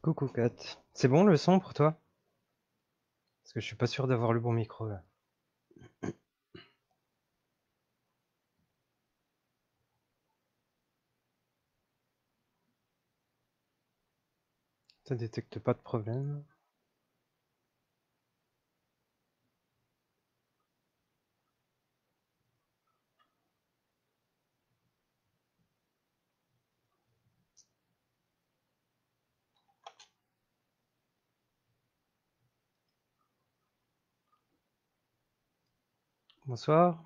Coucou Kat. C'est bon le son pour toi? Parce que je suis pas sûr d'avoir le bon micro là. Ça détecte pas de problème. Bonsoir.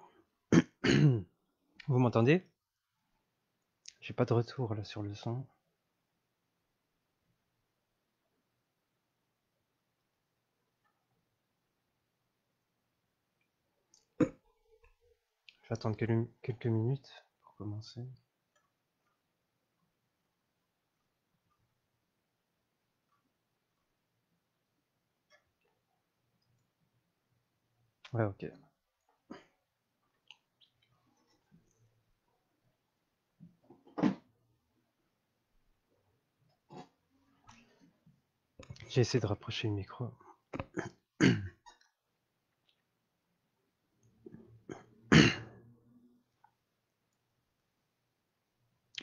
Vous m'entendez? J'ai pas de retour là sur le son. Je vais attendre quelques minutes pour commencer. Ouais, ok. J'ai essayé de rapprocher le micro.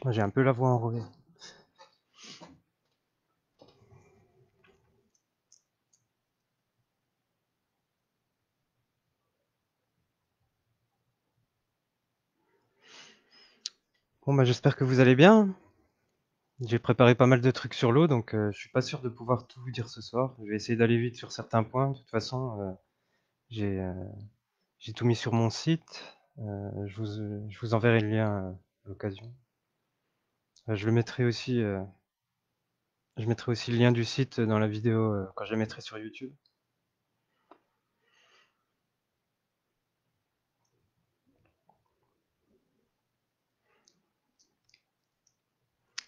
Moi j'ai un peu la voix enrouée. Bon bah j'espère que vous allez bien. J'ai préparé pas mal de trucs sur l'eau, donc je suis pas sûr de pouvoir tout vous dire ce soir. Je vais essayer d'aller vite sur certains points. De toute façon, j'ai euh, j'ai tout mis sur mon site. Je vous enverrai le lien à l'occasion. Je le mettrai aussi, je mettrai aussi le lien du site dans la vidéo quand je la mettrai sur YouTube.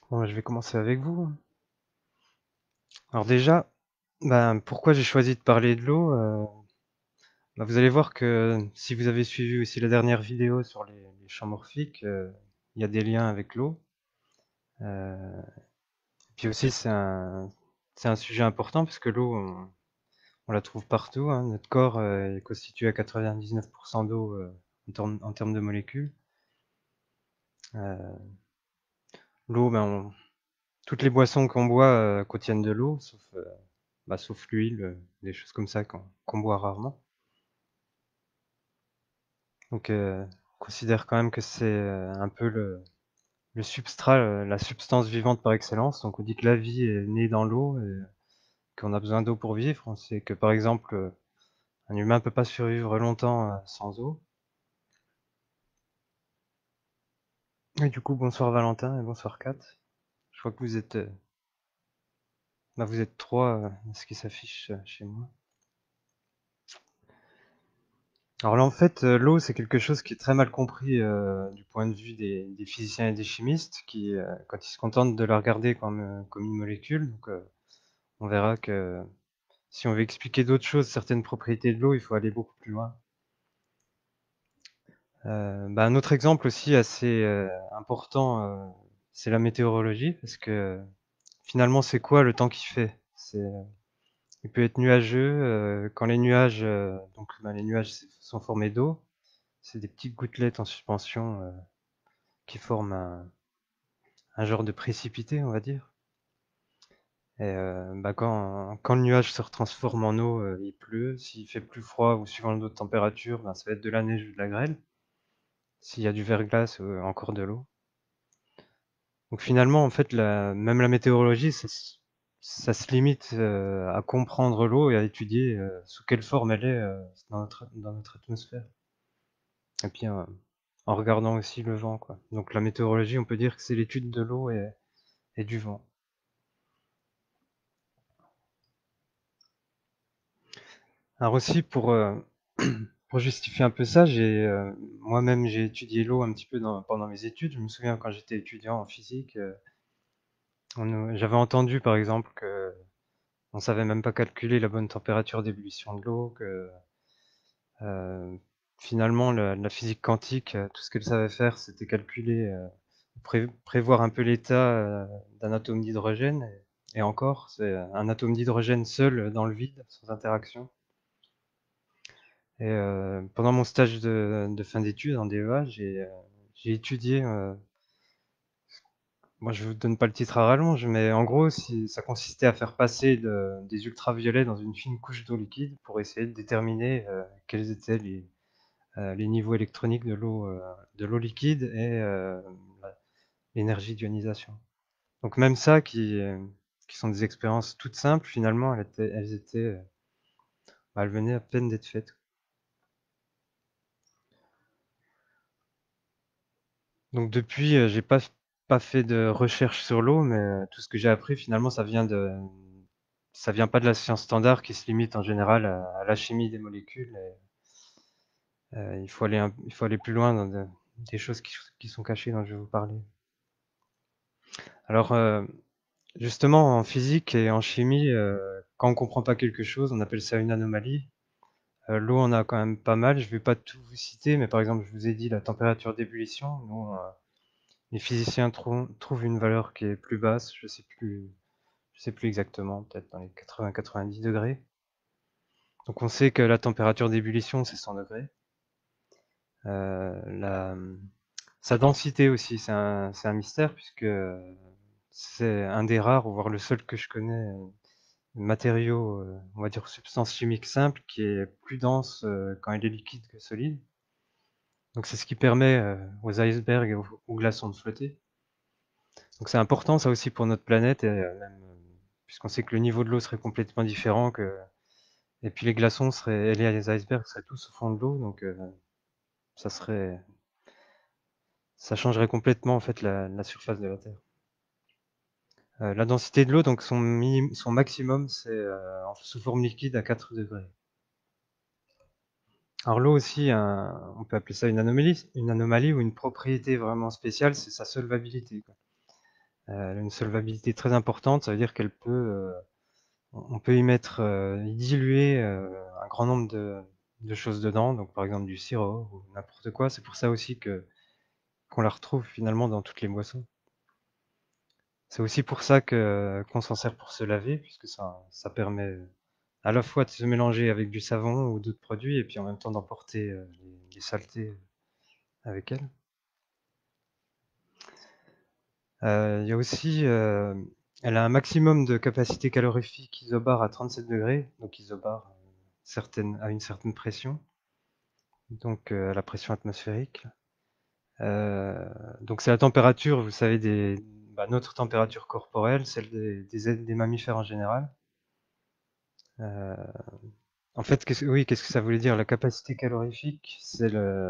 Bon, bah, je vais commencer avec vous. Alors déjà, ben, pourquoi j'ai choisi de parler de l'eau bah, vous allez voir que si vous avez suivi aussi la dernière vidéo sur les champs morphiques, il y a des liens avec l'eau. Euh, puis aussi, c'est un sujet important parce que l'eau, on la trouve partout, hein. Notre corps est constitué à 99% d'eau en termes de molécules. Euh, L'eau, ben, toutes les boissons qu'on boit contiennent de l'eau, sauf l'huile, des choses comme ça qu'on boit rarement. Donc, on considère quand même que c'est un peu le substrat, la substance vivante par excellence. Donc, on dit que la vie est née dans l'eau et qu'on a besoin d'eau pour vivre. On sait que, par exemple, un humain ne peut pas survivre longtemps sans eau. Et du coup, bonsoir Valentin et bonsoir Kat. Je crois que vous êtes trois, ce qui s'affiche chez moi. Alors là, en fait, l'eau, c'est quelque chose qui est très mal compris du point de vue des physiciens et des chimistes, qui, quand ils se contentent de la regarder comme une molécule, donc on verra que si on veut expliquer d'autres choses, certaines propriétés de l'eau, il faut aller beaucoup plus loin. Bah, un autre exemple aussi assez important, c'est la météorologie, parce que finalement, c'est quoi le temps qu'il fait? Il peut être nuageux, quand les nuages, les nuages sont formés d'eau, c'est des petites gouttelettes en suspension qui forment un genre de précipité, on va dire. Et bah, quand le nuage se retransforme en eau, il pleut. S'il fait plus froid ou suivant d'autres températures, ben, ça va être de la neige ou de la grêle. S'il y a du verglas, encore de l'eau. Donc finalement, en fait, même la météorologie, ça se limite à comprendre l'eau et à étudier sous quelle forme elle est dans notre atmosphère. Et puis en regardant aussi le vent, quoi. Donc la météorologie, on peut dire que c'est l'étude de l'eau et du vent. Alors aussi pour justifier un peu ça, moi-même j'ai étudié l'eau un petit peu pendant mes études. Je me souviens quand j'étais étudiant en physique, j'avais entendu par exemple que on savait même pas calculer la bonne température d'ébullition de l'eau, que euh, finalement la physique quantique, tout ce qu'elle savait faire, c'était calculer, prévoir un peu l'état d'un atome d'hydrogène. et encore, c'est un atome d'hydrogène seul dans le vide, sans interaction. Et pendant mon stage de fin d'études en DEA, j'ai étudié, moi je vous donne pas le titre à rallonge, mais en gros, ça consistait à faire passer des ultraviolets dans une fine couche d'eau liquide pour essayer de déterminer quels étaient les niveaux électroniques de l'eau liquide et l'énergie d'ionisation. Donc même ça, qui sont des expériences toutes simples, finalement, elles venaient à peine d'être faites. Donc depuis, j'ai pas fait de recherche sur l'eau, mais tout ce que j'ai appris, finalement, ça vient pas de la science standard qui se limite en général à la chimie des molécules. Il faut aller plus loin dans des choses qui sont cachées dont je vais vous parler. Alors, justement, en physique et en chimie, quand on comprend pas quelque chose, on appelle ça une anomalie. L'eau, on a quand même pas mal. Je vais pas tout vous citer, mais par exemple, je vous ai dit la température d'ébullition. Nous, les physiciens trouvent une valeur qui est plus basse. Je sais plus exactement, peut-être dans les 80-90 degrés. Donc, on sait que la température d'ébullition, c'est 100 degrés. Euh, la, Sa densité aussi, c'est un mystère puisque c'est un des rares, voire le seul que je connais, matériau, on va dire substance chimique simple, qui est plus dense quand il est liquide que solide. Donc c'est ce qui permet aux icebergs et aux glaçons de flotter. Donc c'est important ça aussi pour notre planète, et même, puisqu'on sait que le niveau de l'eau serait complètement différent, et puis les glaçons et les icebergs seraient tous au fond de l'eau, donc ça serait, ça changerait complètement en fait la surface de la Terre. La densité de l'eau, donc son maximum, c'est sous forme liquide à 4 degrés. Alors l'eau aussi, on peut appeler ça une anomalie ou une propriété vraiment spéciale, c'est sa solvabilité, quoi. Elle a une solvabilité très importante, ça veut dire on peut y diluer un grand nombre de choses dedans, donc par exemple du sirop ou n'importe quoi. C'est pour ça aussi qu'on la retrouve finalement dans toutes les boissons. C'est aussi pour ça qu'on s'en sert pour se laver, puisque ça permet à la fois de se mélanger avec du savon ou d'autres produits, et puis en même temps d'emporter les saletés avec elle. Il y a aussi, elle a un maximum de capacité calorifique isobar à 37 degrés, donc isobar à une certaine pression, donc à la pression atmosphérique. Euh, donc c'est la température, vous savez, notre température corporelle, celle des mammifères en général. Euh, En fait, qu'est-ce que ça voulait dire? La capacité calorifique, c'est la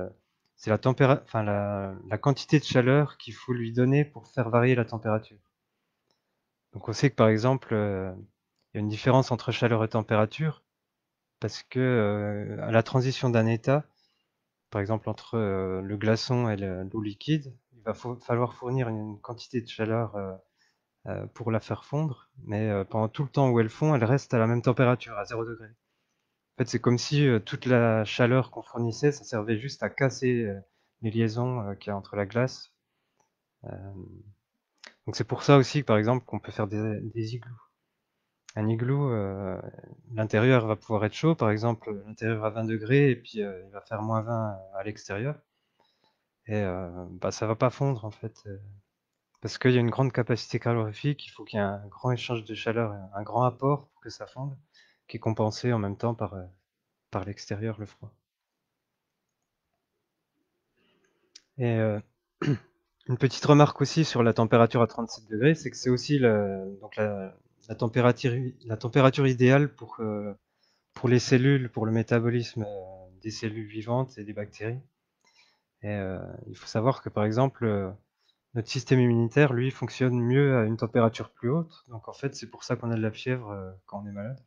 quantité de chaleur qu'il faut lui donner pour faire varier la température. Donc on sait que par exemple, il y a une différence entre chaleur et température parce que à la transition d'un état, par exemple entre le glaçon et l'eau liquide, il va falloir fournir une quantité de chaleur pour la faire fondre, mais pendant tout le temps où elle fond, elle reste à la même température, à 0 degré. En fait, c'est comme si toute la chaleur qu'on fournissait, ça servait juste à casser les liaisons qu'il y a entre la glace. Euh, donc c'est pour ça aussi, par exemple, qu'on peut faire des igloos. Un igloo, l'intérieur va pouvoir être chaud, par exemple, l'intérieur à 20 degrés, et puis il va faire -20 à l'extérieur. Et ça va pas fondre, en fait, parce qu'il y a une grande capacité calorifique, il faut qu'il y ait un grand échange de chaleur, un grand apport pour que ça fonde, qui est compensé en même temps par l'extérieur, le froid. Et une petite remarque aussi sur la température à 37 degrés, c'est que c'est aussi la température idéale pour les cellules, pour le métabolisme des cellules vivantes et des bactéries. Et il faut savoir que par exemple, notre système immunitaire, lui, fonctionne mieux à une température plus haute. Donc en fait, c'est pour ça qu'on a de la fièvre quand on est malade.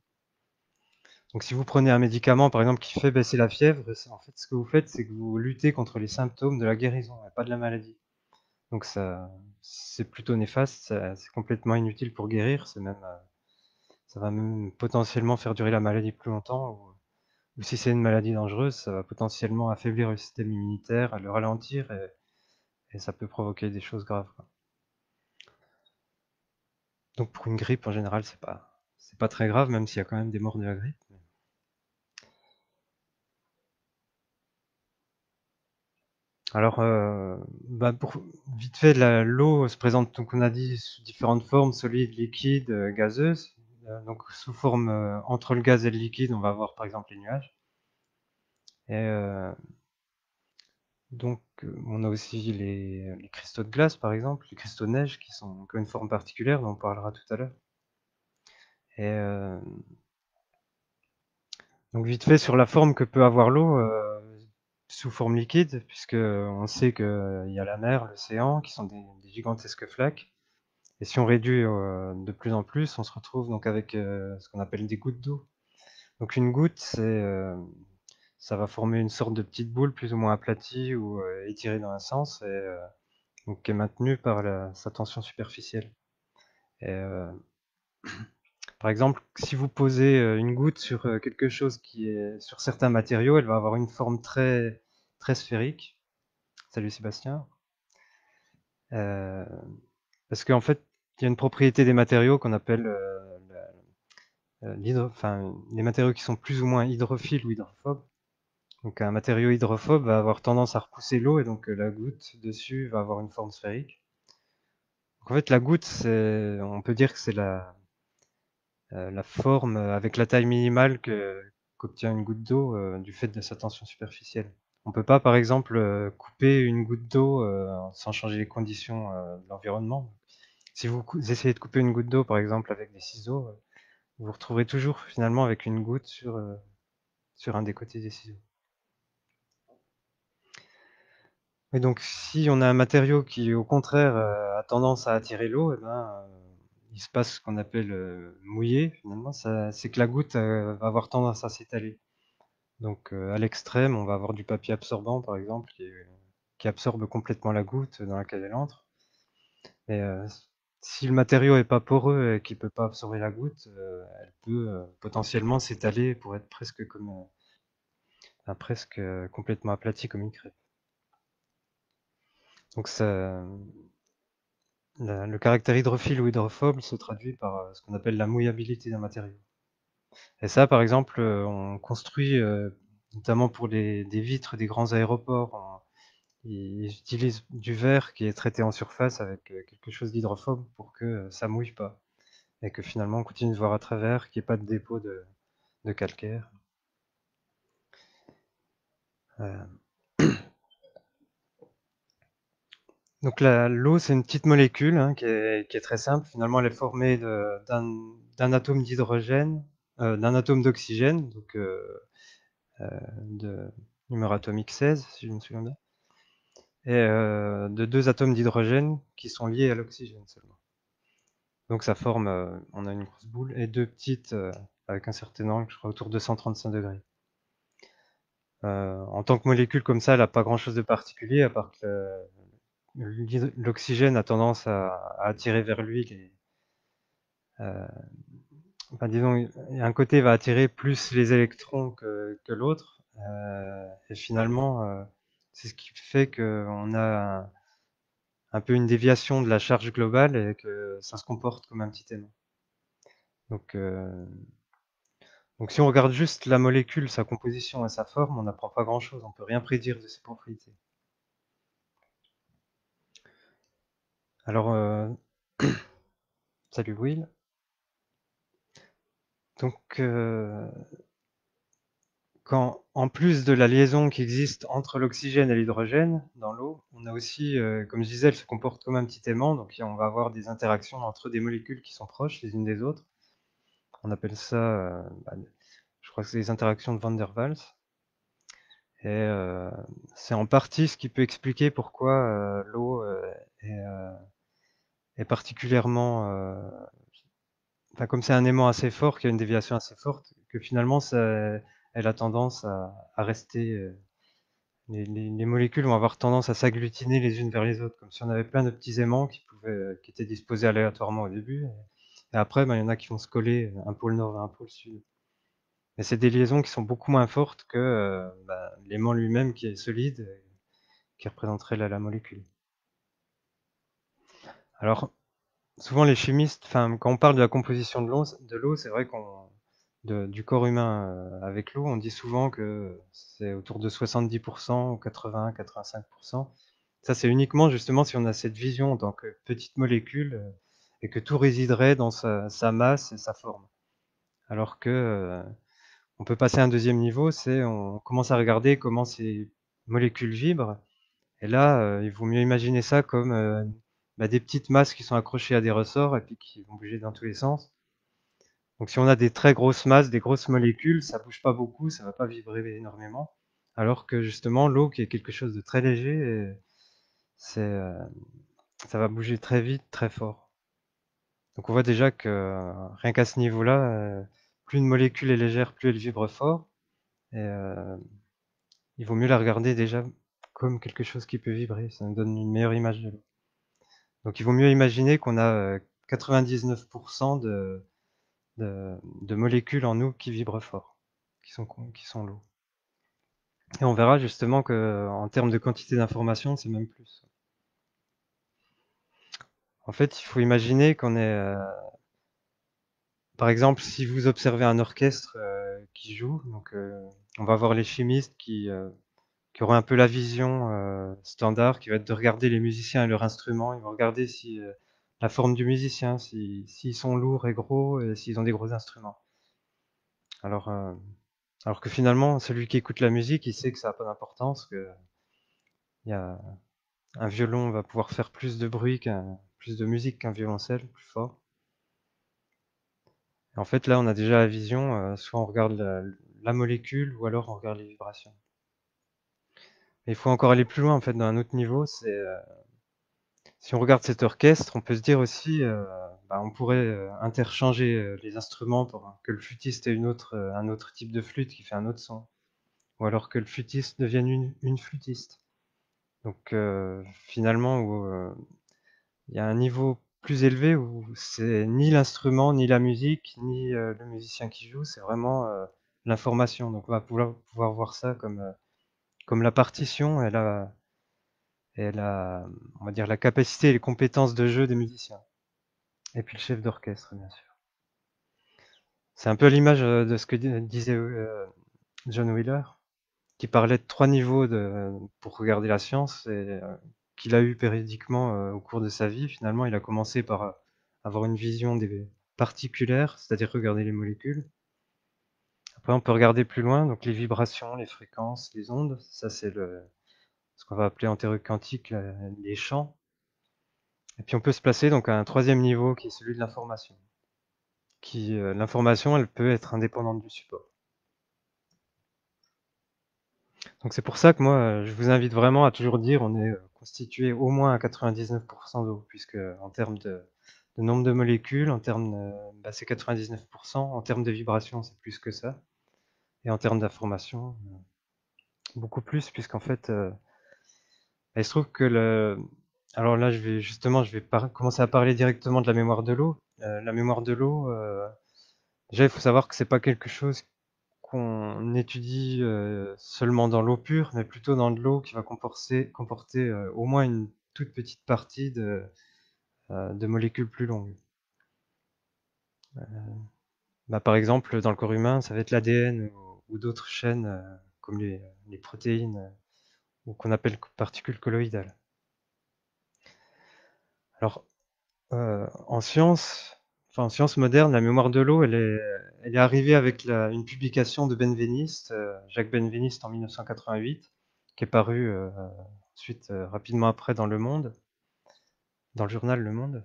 Donc si vous prenez un médicament, par exemple, qui fait baisser la fièvre, en fait, ce que vous faites, c'est que vous luttez contre les symptômes de la guérison, et pas de la maladie. Donc c'est plutôt néfaste, c'est complètement inutile pour guérir, ça va même potentiellement faire durer la maladie plus longtemps, ou si c'est une maladie dangereuse, ça va potentiellement affaiblir le système immunitaire, le ralentir, et, ça peut provoquer des choses graves, quoi. Donc pour une grippe, en général, c'est pas très grave, même s'il y a quand même des morts de la grippe. Alors, pour vite fait, l'eau se présente, donc on a dit, sous différentes formes, solide, liquide, gazeuse. Donc sous forme, entre le gaz et le liquide, on va avoir par exemple les nuages. Et donc on a aussi les cristaux de glace, par exemple, les cristaux de neige, qui ont une forme particulière, dont on parlera tout à l'heure. Et donc vite fait, sur la forme que peut avoir l'eau, sous forme liquide, puisque on sait qu'il y a la mer, l'océan, qui sont des gigantesques flaques. Et si on réduit de plus en plus, on se retrouve donc avec ce qu'on appelle des gouttes d'eau. Donc une goutte, ça va former une sorte de petite boule plus ou moins aplatie ou étirée dans un sens, et donc qui est maintenue par sa tension superficielle. Et par exemple, si vous posez une goutte sur quelque chose qui est sur certains matériaux, elle va avoir une forme très très sphérique. Salut Sébastien. Euh, Parce qu'en fait, il y a une propriété des matériaux qu'on appelle enfin, les matériaux qui sont plus ou moins hydrophiles ou hydrophobes. Donc un matériau hydrophobe va avoir tendance à repousser l'eau, et donc la goutte dessus va avoir une forme sphérique. Donc, en fait, la goutte, on peut dire que c'est la forme avec la taille minimale qu'obtient une goutte d'eau du fait de sa tension superficielle. On peut pas, par exemple, couper une goutte d'eau sans changer les conditions de l'environnement. Si vous essayez de couper une goutte d'eau, par exemple, avec des ciseaux, vous vous retrouverez toujours finalement avec une goutte sur un des côtés des ciseaux. Et donc, si on a un matériau qui, au contraire, a tendance à attirer l'eau, eh ben, il se passe ce qu'on appelle mouiller, finalement. C'est que la goutte va avoir tendance à s'étaler. Donc, à l'extrême, on va avoir du papier absorbant, par exemple, qui absorbe complètement la goutte dans laquelle elle entre. Et si le matériau est pas poreux et qu'il peut pas absorber la goutte, elle peut potentiellement s'étaler pour être presque comme, presque complètement aplatie comme une crêpe. Donc ça, le caractère hydrophile ou hydrophobe se traduit par ce qu'on appelle la mouillabilité d'un matériau. Et ça, par exemple, on construit, notamment pour des vitres des grands aéroports, ils utilisent du verre qui est traité en surface avec quelque chose d'hydrophobe pour que ça mouille pas. Et que finalement on continue de voir à travers, qu'il n'y ait pas de dépôt de calcaire. Euh, Donc l'eau, c'est une petite molécule hein, qui est très simple. Finalement, elle est formée d'un atome d'hydrogène, d'un atome d'oxygène, donc de numéro atomique 16, si je me souviens bien, et de deux atomes d'hydrogène qui sont liés à l'oxygène seulement. Donc ça forme, on a une grosse boule et deux petites avec un certain angle, je crois autour de 135 degrés. En tant que molécule comme ça, elle n'a pas grand-chose de particulier, à part que l'oxygène a tendance à attirer vers lui euh, enfin, disons, un côté va attirer plus les électrons que l'autre, et finalement, c'est ce qui fait qu'on a un peu une déviation de la charge globale et que ça se comporte comme un petit aimant. Donc, donc si on regarde juste la molécule, sa composition et sa forme, on n'apprend pas grand-chose, on peut rien prédire de ses propriétés. Alors, salut Will. Donc, quand, en plus de la liaison qui existe entre l'oxygène et l'hydrogène dans l'eau, on a aussi, comme je disais, elle se comporte comme un petit aimant, donc on va avoir des interactions entre des molécules qui sont proches les unes des autres. On appelle ça, je crois que c'est des interactions de Van der Waals. Et c'est en partie ce qui peut expliquer pourquoi l'eau est particulièrement, enfin comme c'est un aimant assez fort, qui a une déviation assez forte, que finalement elle a tendance à rester. Les molécules vont avoir tendance à s'agglutiner les unes vers les autres, comme si on avait plein de petits aimants qui étaient disposés aléatoirement au début. Et après, ben, il y en a qui vont se coller un pôle nord et un pôle sud. Mais c'est des liaisons qui sont beaucoup moins fortes que l'aimant lui-même qui est solide, qui représenterait la molécule. Alors, souvent les chimistes, enfin, quand on parle de la composition de l'eau, c'est vrai du corps humain avec l'eau, on dit souvent que c'est autour de 70% ou 80, 85%. Ça, c'est uniquement justement si on a cette vision en tant que petite molécule et que tout résiderait dans sa masse et sa forme. Alors que on peut passer à un deuxième niveau, c'est on commence à regarder comment ces molécules vibrent. Et là, il vaut mieux imaginer ça comme des petites masses qui sont accrochées à des ressorts et puis qui vont bouger dans tous les sens. Donc si on a des très grosses masses, des grosses molécules, ça bouge pas beaucoup, ça va pas vibrer énormément. Alors que justement, l'eau, qui est quelque chose de très léger, c'est, ça va bouger très vite, très fort. Donc on voit déjà que rien qu'à ce niveau-là, plus une molécule est légère, plus elle vibre fort. Et il vaut mieux la regarder déjà comme quelque chose qui peut vibrer. Ça nous donne une meilleure image de l'eau. Donc il vaut mieux imaginer qu'on a 99% de molécules en nous qui vibrent fort, qui sont l'eau. Et on verra justement que en termes de quantité d'informations, c'est même plus. En fait, il faut imaginer qu'on est, par exemple, si vous observez un orchestre qui joue, donc on va voir les chimistes qui auront un peu la vision standard, qui va être de regarder les musiciens et leurs instruments. Ils vont regarder si la forme du musicien, s'ils sont lourds et gros, et s'ils ont des gros instruments. Alors, alors que finalement, celui qui écoute la musique, il sait que ça n'a pas d'importance, que y a, un violon va pouvoir faire plus de bruit, plus de musique qu'un violoncelle, plus fort. Et en fait, là, on a déjà la vision, soit on regarde la molécule, ou alors on regarde les vibrations. Mais il faut encore aller plus loin, en fait, dans un autre niveau, c'est si on regarde cet orchestre, on peut se dire aussi, on pourrait interchanger les instruments pour que le flûtiste ait un autre type de flûte qui fait un autre son, ou alors que le flûtiste devienne une flûtiste. Donc finalement, où il y a un niveau plus élevé où c'est ni l'instrument, ni la musique, ni le musicien qui joue, c'est vraiment l'information. Donc on va pouvoir voir ça comme la partition et on va dire la capacité et les compétences de jeu des musiciens. Et puis le chef d'orchestre, bien sûr. C'est un peu l'image de ce que disait John Wheeler, qui parlait de 3 niveaux pour regarder la science et qu'il a eu périodiquement au cours de sa vie. Finalement, il a commencé par avoir une vision des particulières, c'est-à-dire regarder les molécules. Après, on peut regarder plus loin, donc les vibrations, les fréquences, les ondes. Ça, c'est ce qu'on va appeler en théorie quantique les champs. Et puis on peut se placer donc à un troisième niveau qui est celui de l'information. L'information, elle peut être indépendante du support. Donc c'est pour ça que moi, je vous invite vraiment à toujours dire on est constitué au moins à 99% d'eau, puisque en termes de nombre de molécules, en termes c'est 99%, en termes de vibration, c'est plus que ça, et en termes d'information, beaucoup plus, puisqu'en fait, il se trouve que alors là, je vais commencer à parler directement de la mémoire de l'eau. La mémoire de l'eau, déjà, il faut savoir que c'est pas quelque chose qu'on étudie seulement dans l'eau pure, mais plutôt dans de l'eau qui va comporter au moins une toute petite partie de molécules plus longues. Par exemple, dans le corps humain, ça va être l'ADN ou d'autres chaînes comme les protéines ou qu'on appelle particules colloïdales. Alors, en science moderne, la mémoire de l'eau, elle est arrivée avec une publication de Benveniste, Jacques Benveniste en 1988, qui est paru ensuite rapidement après dans Le Monde, dans le journal Le Monde.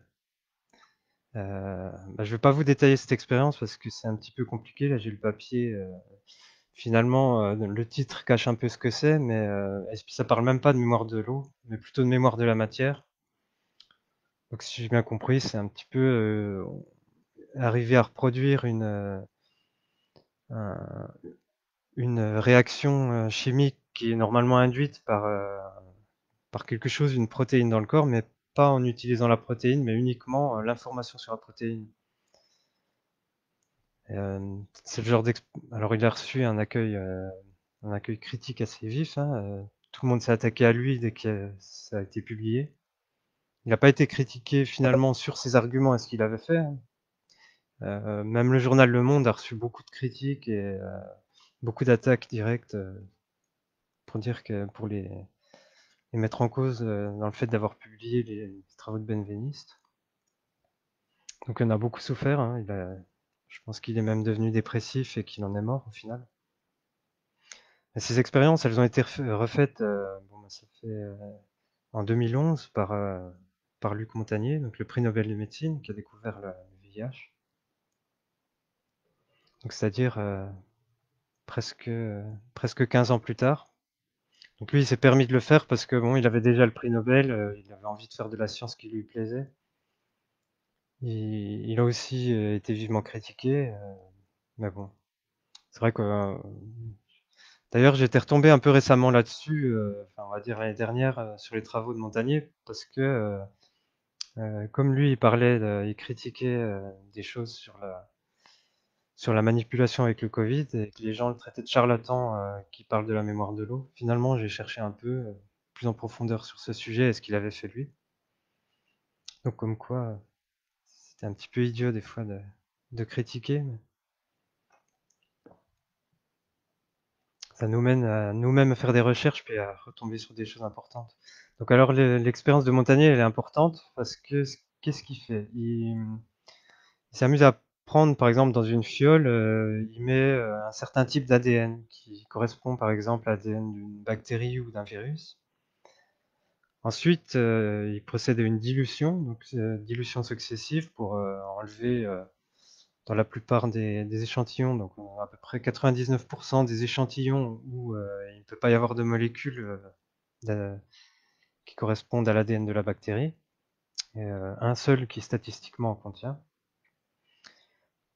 Je ne vais pas vous détailler cette expérience parce que c'est un petit peu compliqué. Là, j'ai le papier. Finalement, le titre cache un peu ce que c'est, mais ça parle même pas de mémoire de l'eau, mais plutôt de mémoire de la matière. Donc, si j'ai bien compris, c'est un petit peu arriver à reproduire une réaction chimique qui est normalement induite par quelque chose, une protéine dans le corps, mais pas en utilisant la protéine, mais uniquement l'information sur la protéine. C'est le genre Alors il a reçu un accueil critique assez vif. Hein, tout le monde s'est attaqué à lui dès que ça a été publié. il n'a pas été critiqué finalement sur ses arguments et ce qu'il avait fait. Même le journal Le Monde a reçu beaucoup de critiques et beaucoup d'attaques directes pour dire que pour les mettre en cause dans le fait d'avoir publié les travaux de Benveniste. Donc il en a beaucoup souffert. Hein. Je pense qu'il est même devenu dépressif et qu'il en est mort au final. Et ces expériences, elles ont été refaites ça fait, en 2011 par Luc Montagnier, donc le prix Nobel de médecine, qui a découvert le VIH. Donc c'est-à-dire presque 15 ans plus tard. Donc lui, il s'est permis de le faire parce que bon, il avait déjà le prix Nobel, il avait envie de faire de la science qui lui plaisait. Il a aussi été vivement critiqué, mais bon, c'est vrai que. D'ailleurs, j'étais retombé un peu récemment là-dessus, on va dire l'année dernière, sur les travaux de Montagnier, parce que comme lui, il critiquait des choses sur la manipulation avec le Covid et que les gens le traitaient de charlatan qui parle de la mémoire de l'eau. Finalement, j'ai cherché un peu plus en profondeur sur ce sujet et ce qu'il avait fait lui. Donc comme quoi, c'était un petit peu idiot des fois de critiquer, mais ça nous mène à nous-mêmes à faire des recherches puis à retomber sur des choses importantes. Donc alors l'expérience de Montagnier, elle est importante parce que qu'est-ce qu'il fait? Il s'amuse à prendre, par exemple, dans une fiole, il met un certain type d'ADN qui correspond, par exemple, à l'ADN d'une bactérie ou d'un virus. Ensuite, il procède à une dilution, donc dilution successive pour enlever, dans la plupart des échantillons, donc à peu près 99% des échantillons où il ne peut pas y avoir de molécules qui correspondent à l'ADN de la bactérie, et un seul qui statistiquement en contient.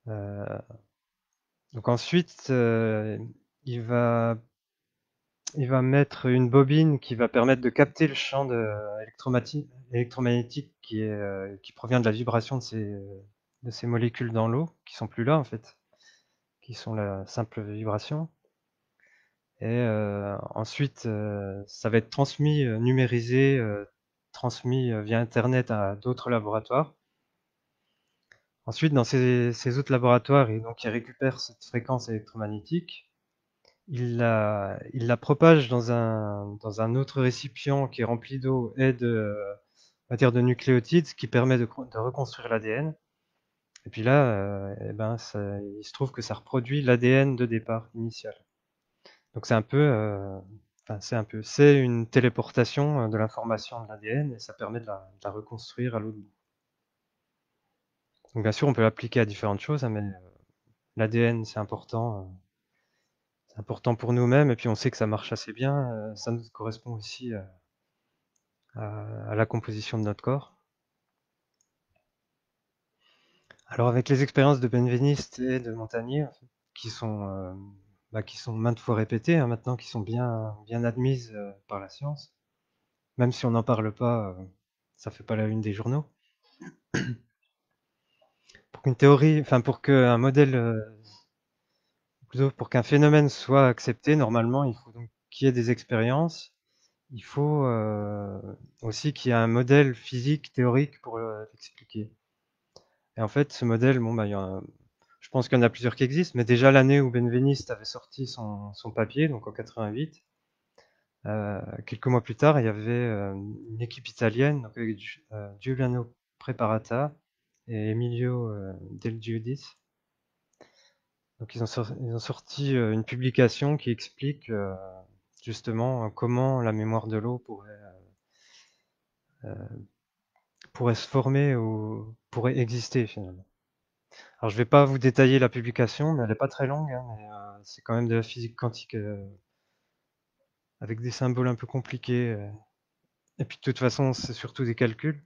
Euh, Donc ensuite, il va, il va mettre une bobine qui va permettre de capter le champ électromagnétique qui provient de la vibration de ces molécules dans l'eau, qui sont plus là en fait, qui sont la simple vibration. Et ensuite, ça va être transmis, numérisé, transmis via Internet à d'autres laboratoires. Ensuite, dans ces autres laboratoires, donc, ils récupèrent cette fréquence électromagnétique. Il la propage dans un autre récipient qui est rempli d'eau et on va dire de nucléotides, ce qui permet de reconstruire l'ADN. Et puis là, il se trouve que ça reproduit l'ADN de départ initial. Donc c'est une téléportation de l'information de l'ADN et ça permet de la reconstruire à l'autre bout. Donc bien sûr, on peut l'appliquer à différentes choses, hein, mais l'ADN c'est important pour nous-mêmes et puis on sait que ça marche assez bien. Ça nous correspond aussi à la composition de notre corps. Alors avec les expériences de Benveniste et de Montagnier, qui sont maintes fois répétées, hein, maintenant, qui sont bien admises par la science, même si on n'en parle pas, ça fait pas la une des journaux. Pour qu'une théorie, enfin pour qu'un modèle, plutôt pour qu'un phénomène soit accepté, normalement, il faut donc qu'il y ait des expériences. Il faut aussi qu'il y ait un modèle physique, théorique pour l'expliquer. Et en fait, ce modèle, je pense qu'il y en a plusieurs qui existent, mais déjà l'année où Benveniste avait sorti son papier, donc en 88, quelques mois plus tard, il y avait une équipe italienne, donc avec Giuliano Preparata et Emilio Del Giudice. Donc ils ont sorti une publication qui explique justement comment la mémoire de l'eau pourrait se former ou pourrait exister finalement. Alors je vais pas vous détailler la publication, mais elle est pas très longue, hein, mais c'est quand même de la physique quantique avec des symboles un peu compliqués. Et puis de toute façon, c'est surtout des calculs.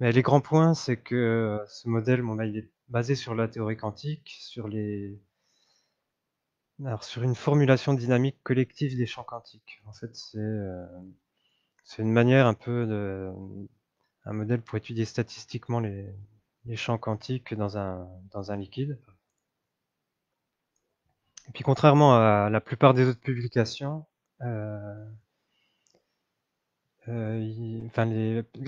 Mais les grands points, c'est que ce modèle, il est basé sur la théorie quantique, sur une formulation dynamique collective des champs quantiques. En fait, c'est une manière un modèle pour étudier statistiquement les champs quantiques dans un liquide. Et puis contrairement à la plupart des autres publications, À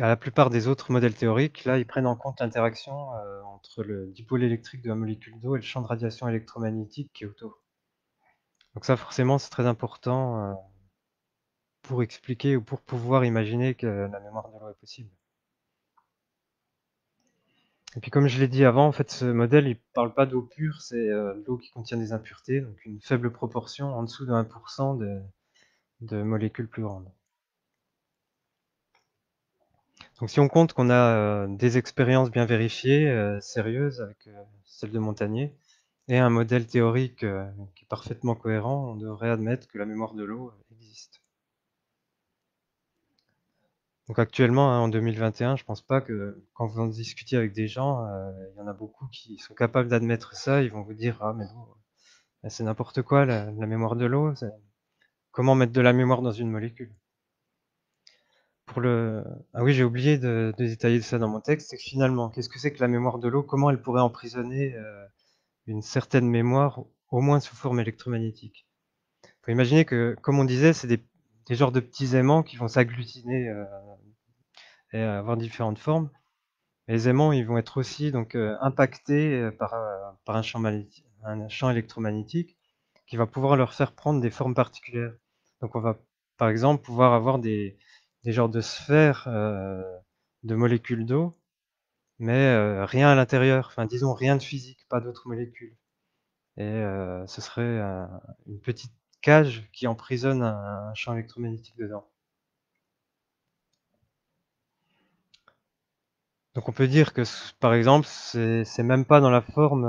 la plupart des autres modèles théoriques, là, ils prennent en compte l'interaction entre le dipôle électrique de la molécule d'eau et le champ de radiation électromagnétique qui est autour. Donc ça, forcément, c'est très important pour expliquer ou pour pouvoir imaginer que la mémoire de l'eau est possible. Et puis comme je l'ai dit avant, en fait, ce modèle, il parle pas d'eau pure, c'est de l'eau qui contient des impuretés, donc une faible proportion, en dessous de 1% de molécules plus grandes. Donc si on compte qu'on a des expériences bien vérifiées, sérieuses, avec celle de Montagnier, et un modèle théorique qui est parfaitement cohérent, on devrait admettre que la mémoire de l'eau existe. Donc actuellement, hein, en 2021, je pense pas que quand vous en discutiez avec des gens, il y en a beaucoup qui sont capables d'admettre ça. Ils vont vous dire ah mais non, c'est n'importe quoi la mémoire de l'eau. Comment mettre de la mémoire dans une molécule? Ah oui, j'ai oublié de détailler ça dans mon texte. C'est que finalement, qu'est-ce que c'est que la mémoire de l'eau? Comment elle pourrait emprisonner une certaine mémoire, au moins sous forme électromagnétique? Faut imaginer que, comme on disait, c'est des genres de petits aimants qui vont s'agglutiner et avoir différentes formes. Les aimants, ils vont être aussi donc impactés par un champ électromagnétique qui va pouvoir leur faire prendre des formes particulières. Donc on va par exemple pouvoir avoir des genres de sphères de molécules d'eau, mais rien à l'intérieur. Enfin, disons rien de physique, pas d'autres molécules. Et ce serait une petite cage qui emprisonne un champ électromagnétique dedans. Donc on peut dire que, par exemple, c'est même pas dans la forme,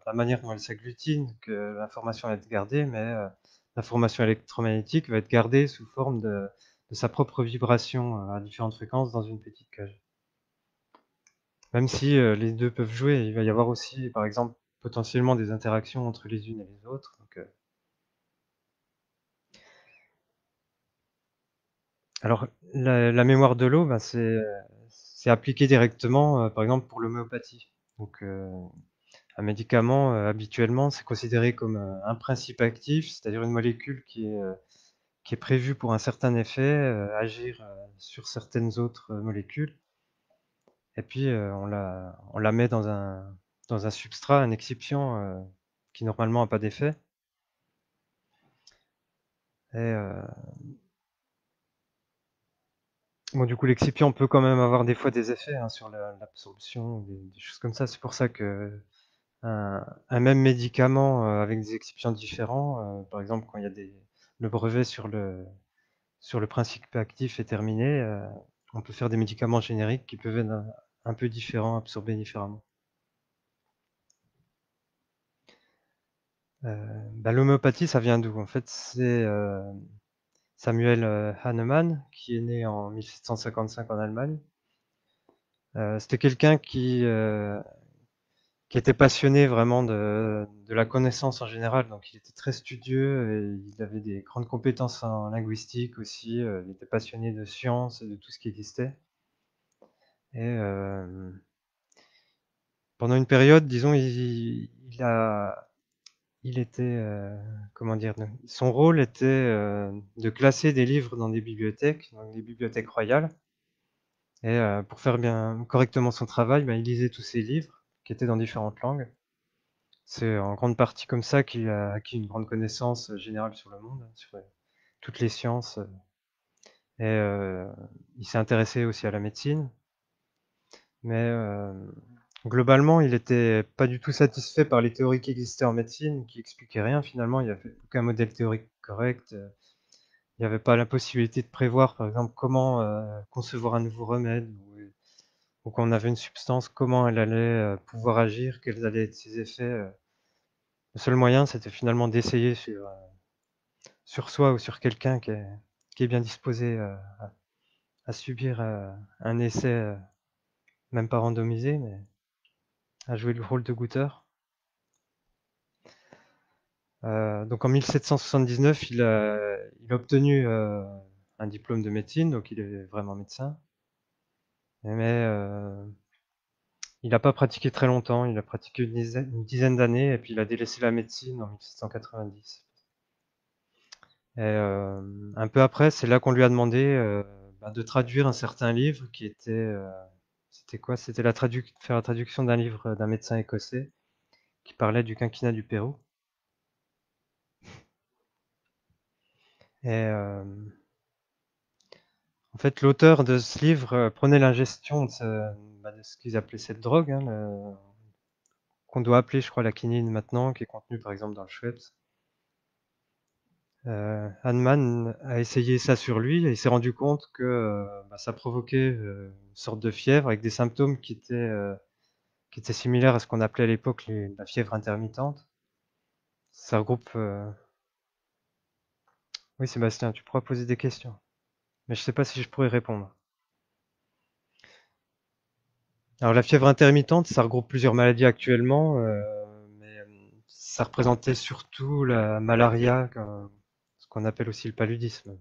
la manière dont elle s'agglutine que l'information va être gardée, mais l'information électromagnétique va être gardée sous forme de sa propre vibration à différentes fréquences dans une petite cage. Même si les deux peuvent jouer, il va y avoir aussi, par exemple, potentiellement des interactions entre les unes et les autres. Donc, alors, la mémoire de l'eau, bah, c'est appliqué directement, par exemple, pour l'homéopathie. Donc, un médicament, habituellement, c'est considéré comme un principe actif, c'est-à-dire une molécule qui est prévue pour un certain effet, agir sur certaines autres molécules. Et puis, on la met dans un substrat, un excipient, qui normalement n'a pas d'effet. Et bon, du coup, l'excipient peut quand même avoir des fois des effets hein, sur l'absorption, des choses comme ça. C'est pour ça que un même médicament avec des excipients différents, par exemple quand il y a le brevet sur le principe actif est terminé, on peut faire des médicaments génériques qui peuvent être un peu différents, absorbés différemment. L'homéopathie, ça vient d'où? En fait, c'est Samuel Hahnemann, qui est né en 1755 en Allemagne. C'était quelqu'un qui était passionné vraiment de la connaissance en général, donc il était très studieux et il avait des grandes compétences en linguistique aussi. Il était passionné de sciences et de tout ce qui existait. Et pendant une période, disons, il était, comment dire, son rôle était de classer des livres dans des bibliothèques, donc des bibliothèques royales. Et pour faire bien correctement son travail, il lisait tous ces livres qui étaient dans différentes langues. C'est en grande partie comme ça qu'il a acquis une grande connaissance générale sur le monde, sur toutes les sciences. Et il s'est intéressé aussi à la médecine. Mais globalement, il était pas du tout satisfait par les théories qui existaient en médecine, qui expliquaient rien finalement. Il n'y avait aucun modèle théorique correct. Il n'y avait pas la possibilité de prévoir, par exemple, comment concevoir un nouveau remède, ou quand on avait une substance, comment elle allait pouvoir agir, quels allaient être ses effets. Le seul moyen, c'était finalement d'essayer sur soi ou sur quelqu'un qui est bien disposé à subir un essai, même pas randomisé, mais à jouer le rôle de goûteur. Donc en 1779, il a obtenu un diplôme de médecine, donc il est vraiment médecin. Mais il n'a pas pratiqué très longtemps, il a pratiqué une dizaine d'années, et puis il a délaissé la médecine en 1790. Et un peu après, c'est là qu'on lui a demandé de traduire un certain livre qui était, c'était quoi? C'était faire la traduction d'un livre d'un médecin écossais qui parlait du quinquennat du Pérou. Et en fait, l'auteur de ce livre prenait l'ingestion de ce qu'ils appelaient cette drogue, hein, qu'on doit appeler, je crois, la quinine maintenant, qui est contenue par exemple dans le Schweppes. Hahnemann a essayé ça sur lui et il s'est rendu compte que ça provoquait une sorte de fièvre avec des symptômes qui étaient similaires à ce qu'on appelait à l'époque la fièvre intermittente. Ça regroupe. Oui, Sébastien, tu pourras poser des questions, mais je sais pas si je pourrais répondre. Alors la fièvre intermittente, ça regroupe plusieurs maladies actuellement, mais ça représentait surtout la malaria, ce qu'on appelle aussi le paludisme.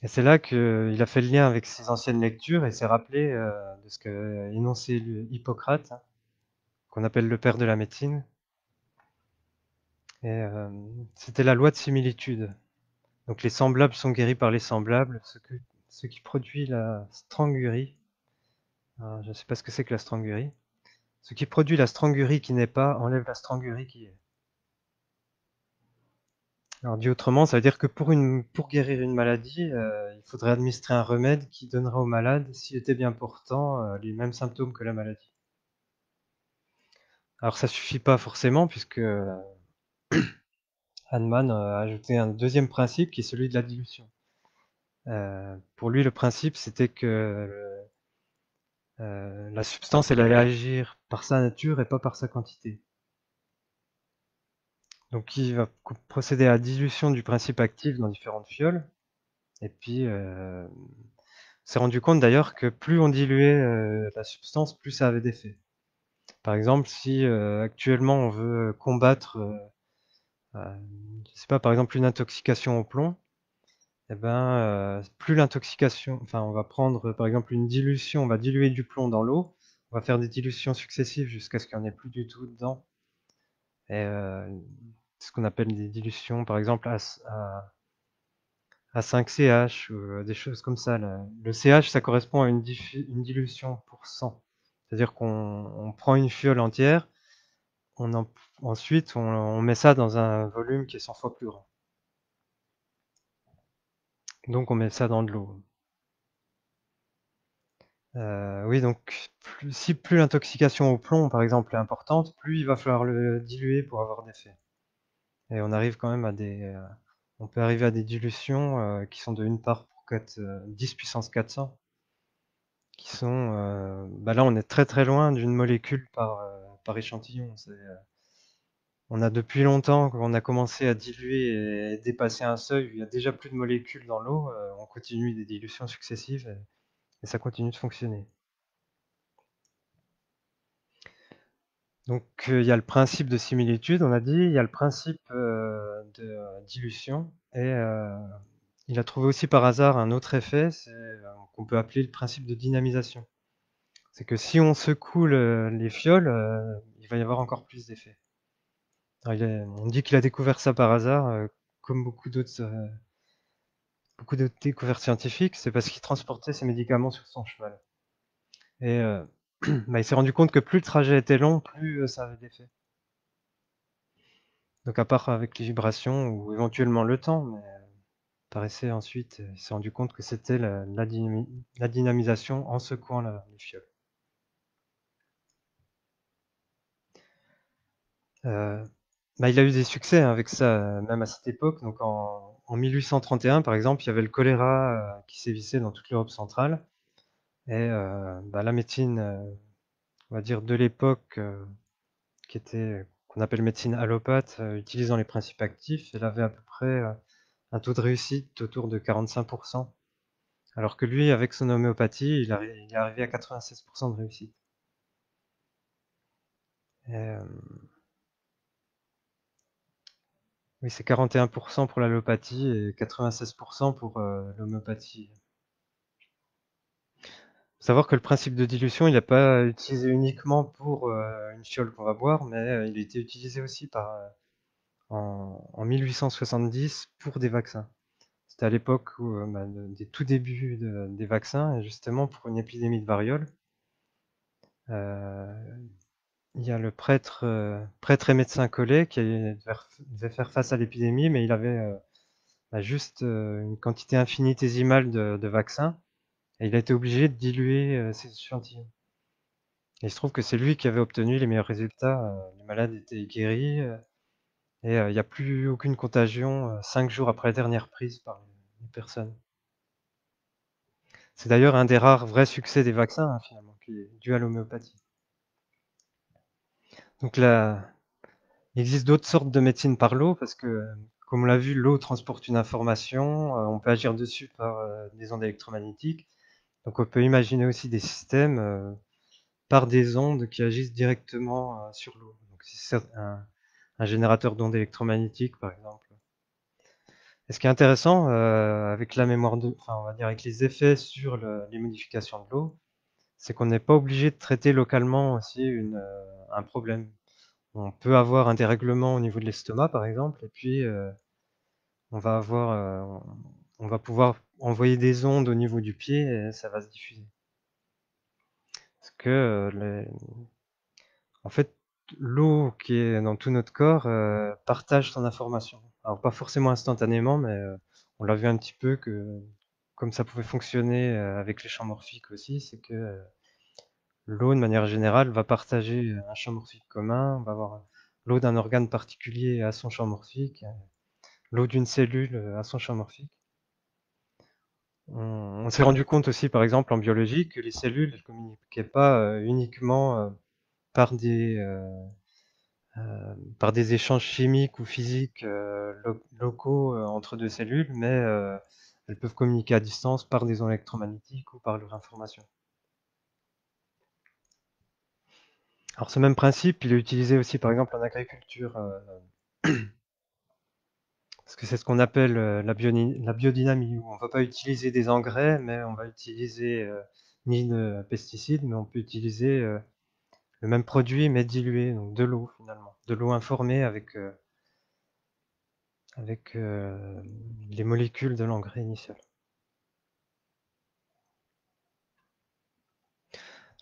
Et c'est là qu'il a fait le lien avec ses anciennes lectures et s'est rappelé de ce qu'a énoncé Hippocrate, hein, qu'on appelle le père de la médecine. Et c'était la loi de similitude. Donc les semblables sont guéris par les semblables. Ce qui produit la strangurie, alors, je ne sais pas ce que c'est que la strangurie. Ce qui produit la strangurie qui n'est pas enlève la strangurie qui est. Alors dit autrement, ça veut dire que pour guérir une maladie, il faudrait administrer un remède qui donnerait au malade, s'il était bien portant, les mêmes symptômes que la maladie. Alors ça suffit pas forcément puisque Hahnemann a ajouté un deuxième principe qui est celui de la dilution. Pour lui, le principe c'était que la substance elle allait agir par sa nature et pas par sa quantité. Donc il va procéder à la dilution du principe actif dans différentes fioles. Et puis on s'est rendu compte d'ailleurs que plus on diluait la substance, plus ça avait d'effet. Par exemple, si actuellement on veut combattre, je sais pas, par exemple une intoxication au plomb, eh ben, plus l'intoxication, enfin, on va prendre par exemple une dilution, on va diluer du plomb dans l'eau, on va faire des dilutions successives jusqu'à ce qu'il n'y en ait plus du tout dedans. Et ce qu'on appelle des dilutions, par exemple à 5CH ou des choses comme ça. Le CH, ça correspond à une dilution pour 100. C'est-à-dire qu'on prend une fiole entière, ensuite on met ça dans un volume qui est 100 fois plus grand. Donc on met ça dans de l'eau. Oui, donc si plus l'intoxication au plomb, par exemple, est importante, plus il va falloir le diluer pour avoir d'effet. Et on arrive quand même on peut arriver à des dilutions qui sont de 1 part pour 10 puissance 400, qui sont, là on est très très loin d'une molécule par échantillon. On a depuis longtemps qu'on a commencé à diluer et dépasser un seuil où il y a déjà plus de molécules dans l'eau, on continue des dilutions successives et ça continue de fonctionner. Donc il y a le principe de similitude, on a dit, il y a le principe de dilution, et il a trouvé aussi par hasard un autre effet, qu'on peut appeler le principe de dynamisation. C'est que si on secoue les fioles, il va y avoir encore plus d'effet. On dit qu'il a découvert ça par hasard, comme beaucoup d'autres découvertes scientifiques, c'est parce qu'il transportait ses médicaments sur son cheval. Et il s'est rendu compte que plus le trajet était long, plus ça avait d'effet. Donc à part avec les vibrations ou éventuellement le temps, mais paraissait ensuite, il s'est rendu compte que c'était la dynamisation en secouant les fioles. Euh, il a eu des succès hein, avec ça, même à cette époque. Donc en 1831, par exemple, il y avait le choléra qui sévissait dans toute l'Europe centrale. Et la médecine, on va dire de l'époque, qu'on appelle médecine allopathe, utilisant les principes actifs, elle avait à peu près un taux de réussite autour de 45%. Alors que lui, avec son homéopathie, il est arrivé à 96% de réussite. Et, oui, c'est 41% pour l'allopathie et 96% pour l'homéopathie. Faut savoir que le principe de dilution, il n'a pas utilisé uniquement pour une fiole qu'on va boire, mais il a été utilisé aussi en 1870 pour des vaccins. C'était à l'époque où, des tout débuts des vaccins, et justement pour une épidémie de variole. Il y a le prêtre et médecin Collet qui devait faire face à l'épidémie, mais il avait juste une quantité infinitésimale de vaccins, et il a été obligé de diluer ces échantillons. Et il se trouve que c'est lui qui avait obtenu les meilleurs résultats. Les malades étaient guéris, et il n'y a plus aucune contagion 5 jours après la dernière prise par une personne. C'est d'ailleurs un des rares vrais succès des vaccins, hein, finalement, qui est dû à l'homéopathie. Donc là, il existe d'autres sortes de médecine par l'eau, parce que, comme on l'a vu, l'eau transporte une information, on peut agir dessus par des ondes électromagnétiques. Donc on peut imaginer aussi des systèmes par des ondes qui agissent directement sur l'eau. Donc si c'est un générateur d'ondes électromagnétiques, par exemple. Et ce qui est intéressant avec la mémoire enfin, on va dire avec les effets sur les modifications de l'eau, c'est qu'on n'est pas obligé de traiter localement aussi un problème. On peut avoir un dérèglement au niveau de l'estomac, par exemple, et puis on va avoir, on va pouvoir envoyer des ondes au niveau du pied et ça va se diffuser. Parce que en fait, l'eau qui est dans tout notre corps partage son information. Alors pas forcément instantanément, mais on l'a vu un petit peu que comme ça pouvait fonctionner avec les champs morphiques aussi, c'est que l'eau, de manière générale, va partager un champ morphique commun. On va avoir l'eau d'un organe particulier à son champ morphique, l'eau d'une cellule à son champ morphique. On s'est rendu compte aussi, par exemple, en biologie, que les cellules ne communiquaient pas uniquement par par des échanges chimiques ou physiques locaux entre deux cellules, mais elles peuvent communiquer à distance par des ondes électromagnétiques ou par leur information. Alors ce même principe, il est utilisé aussi par exemple en agriculture, parce que c'est ce qu'on appelle la biodynamie, où on ne va pas utiliser des engrais, mais on va utiliser ni de pesticides, mais on peut utiliser le même produit mais dilué, donc de l'eau finalement, de l'eau informée avec les molécules de l'engrais initial.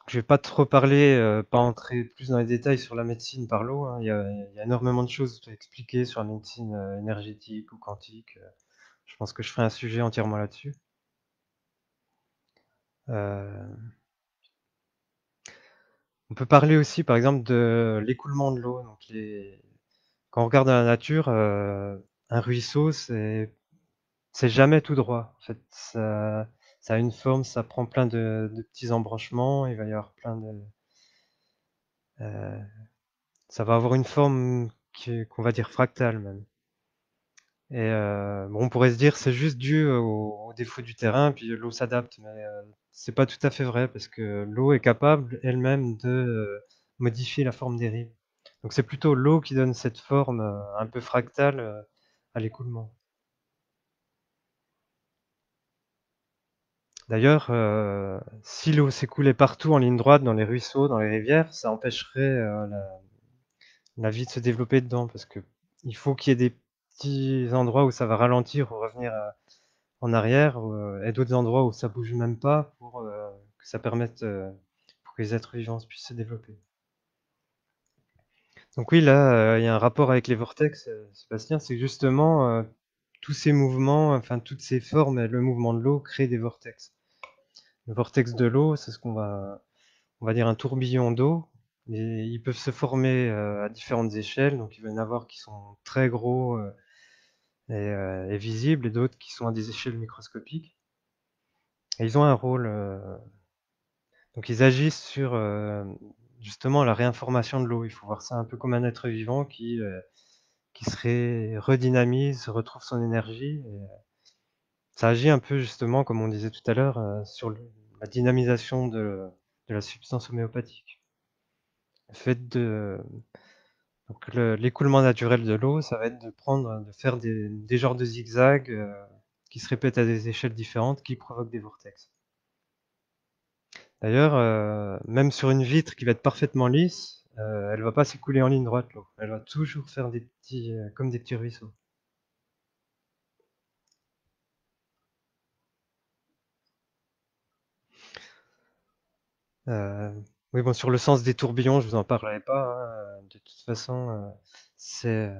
Je vais pas trop parler, pas entrer plus dans les détails sur la médecine par l'eau, hein. Il y a énormément de choses à expliquer sur la médecine énergétique ou quantique. Je pense que je ferai un sujet entièrement là-dessus. Euh, on peut parler aussi, par exemple, de l'écoulement de l'eau. Donc quand on regarde dans la nature, un ruisseau, c'est jamais tout droit. En fait, ça a une forme, ça prend plein de petits embranchements. Il va y avoir euh, ça va avoir une forme qu'on va dire fractale même. Et bon, on pourrait se dire c'est juste dû au défaut du terrain, puis l'eau s'adapte, mais c'est pas tout à fait vrai parce que l'eau est capable elle-même de modifier la forme des rives. Donc c'est plutôt l'eau qui donne cette forme un peu fractale à l'écoulement. D'ailleurs, si l'eau s'écoulait partout en ligne droite dans les ruisseaux, dans les rivières, ça empêcherait la vie de se développer dedans parce que il faut qu'il y ait des petits endroits où ça va ralentir ou revenir en arrière, et d'autres endroits où ça bouge même pas pour que ça permette pour que les êtres vivants puissent se développer. Donc oui, là, il y a un rapport avec les vortex, Sébastien, c'est que justement tous ces mouvements, enfin toutes ces formes, le mouvement de l'eau crée des vortex. Le vortex de l'eau, c'est ce on va dire un tourbillon d'eau. Et ils peuvent se former à différentes échelles, donc il va y en avoir qui sont très gros et visibles, et d'autres qui sont à des échelles microscopiques. Et ils ont un rôle donc ils agissent sur justement la réinformation de l'eau. Il faut voir ça un peu comme un être vivant qui se redynamise, retrouve son énergie. Et ça agit un peu justement, comme on disait tout à l'heure, sur la dynamisation de la substance homéopathique. Le fait donc l'écoulement naturel de l'eau, ça va être de faire des genres de zigzags qui se répètent à des échelles différentes, qui provoquent des vortex. D'ailleurs, même sur une vitre qui va être parfaitement lisse, elle va pas s'écouler en ligne droite l'eau. Elle va toujours faire comme des petits ruisseaux. Euh, oui, bon, sur le sens des tourbillons, je vous en parlerai pas, hein. De toute façon, c'est, vous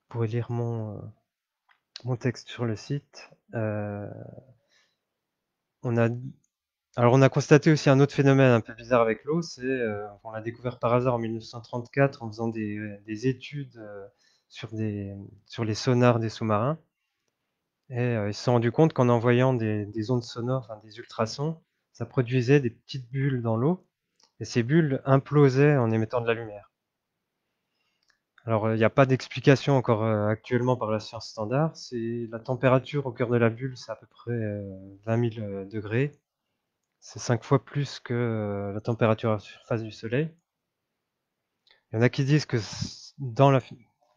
pourrez lire mon texte sur le site. On a, alors on a constaté aussi un autre phénomène un peu bizarre avec l'eau, c'est, on l'a découvert par hasard en 1934 en faisant des études sur les sonars des sous-marins. Et ils se sont rendus compte qu'en envoyant des ondes sonores, enfin des ultrasons, ça produisait des petites bulles dans l'eau, et ces bulles implosaient en émettant de la lumière. Alors, il n'y a pas d'explication encore actuellement par la science standard. C'est la température au cœur de la bulle, c'est à peu près 20 000 degrés. C'est 5 fois plus que la température à la surface du Soleil. Il y en a qui disent que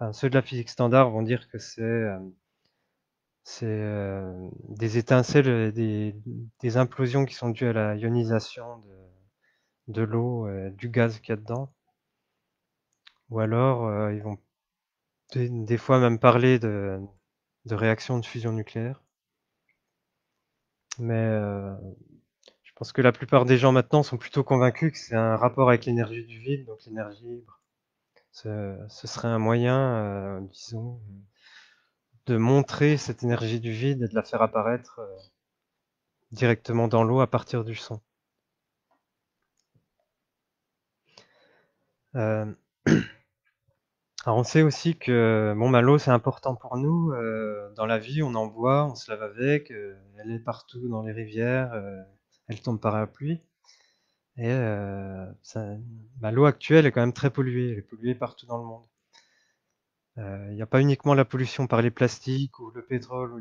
enfin, ceux de la physique standard vont dire que c'est des étincelles, des implosions qui sont dues à la ionisation de l'eau, du gaz qu'il y a dedans. Ou alors, ils vont des fois même parler de réactions de fusion nucléaire. Mais je pense que la plupart des gens maintenant sont plutôt convaincus que c'est un rapport avec l'énergie du vide, donc l'énergie libre. Ce serait un moyen, disons, de montrer cette énergie du vide et de la faire apparaître directement dans l'eau à partir du son. Euh, alors on sait aussi que bon, bah, l'eau c'est important pour nous. Dans la vie, on en boit, on se lave avec, elle est partout dans les rivières, elle tombe par la pluie. Et bah, l'eau actuelle est quand même très polluée, elle est polluée partout dans le monde. Il n'y a pas uniquement la pollution par les plastiques ou le pétrole ou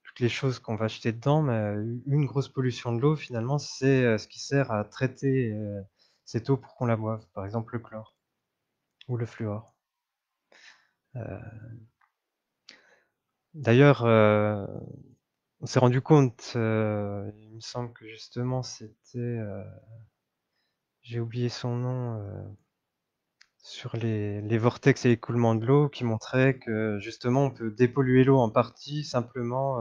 toutes les choses qu'on va acheter dedans, mais une grosse pollution de l'eau, finalement, c'est ce qui sert à traiter cette eau pour qu'on la boive, par exemple le chlore ou le fluor. Euh, D'ailleurs, on s'est rendu compte, il me semble que justement c'était, j'ai oublié son nom, sur les vortex et écoulements de l'eau qui montraient que justement on peut dépolluer l'eau en partie simplement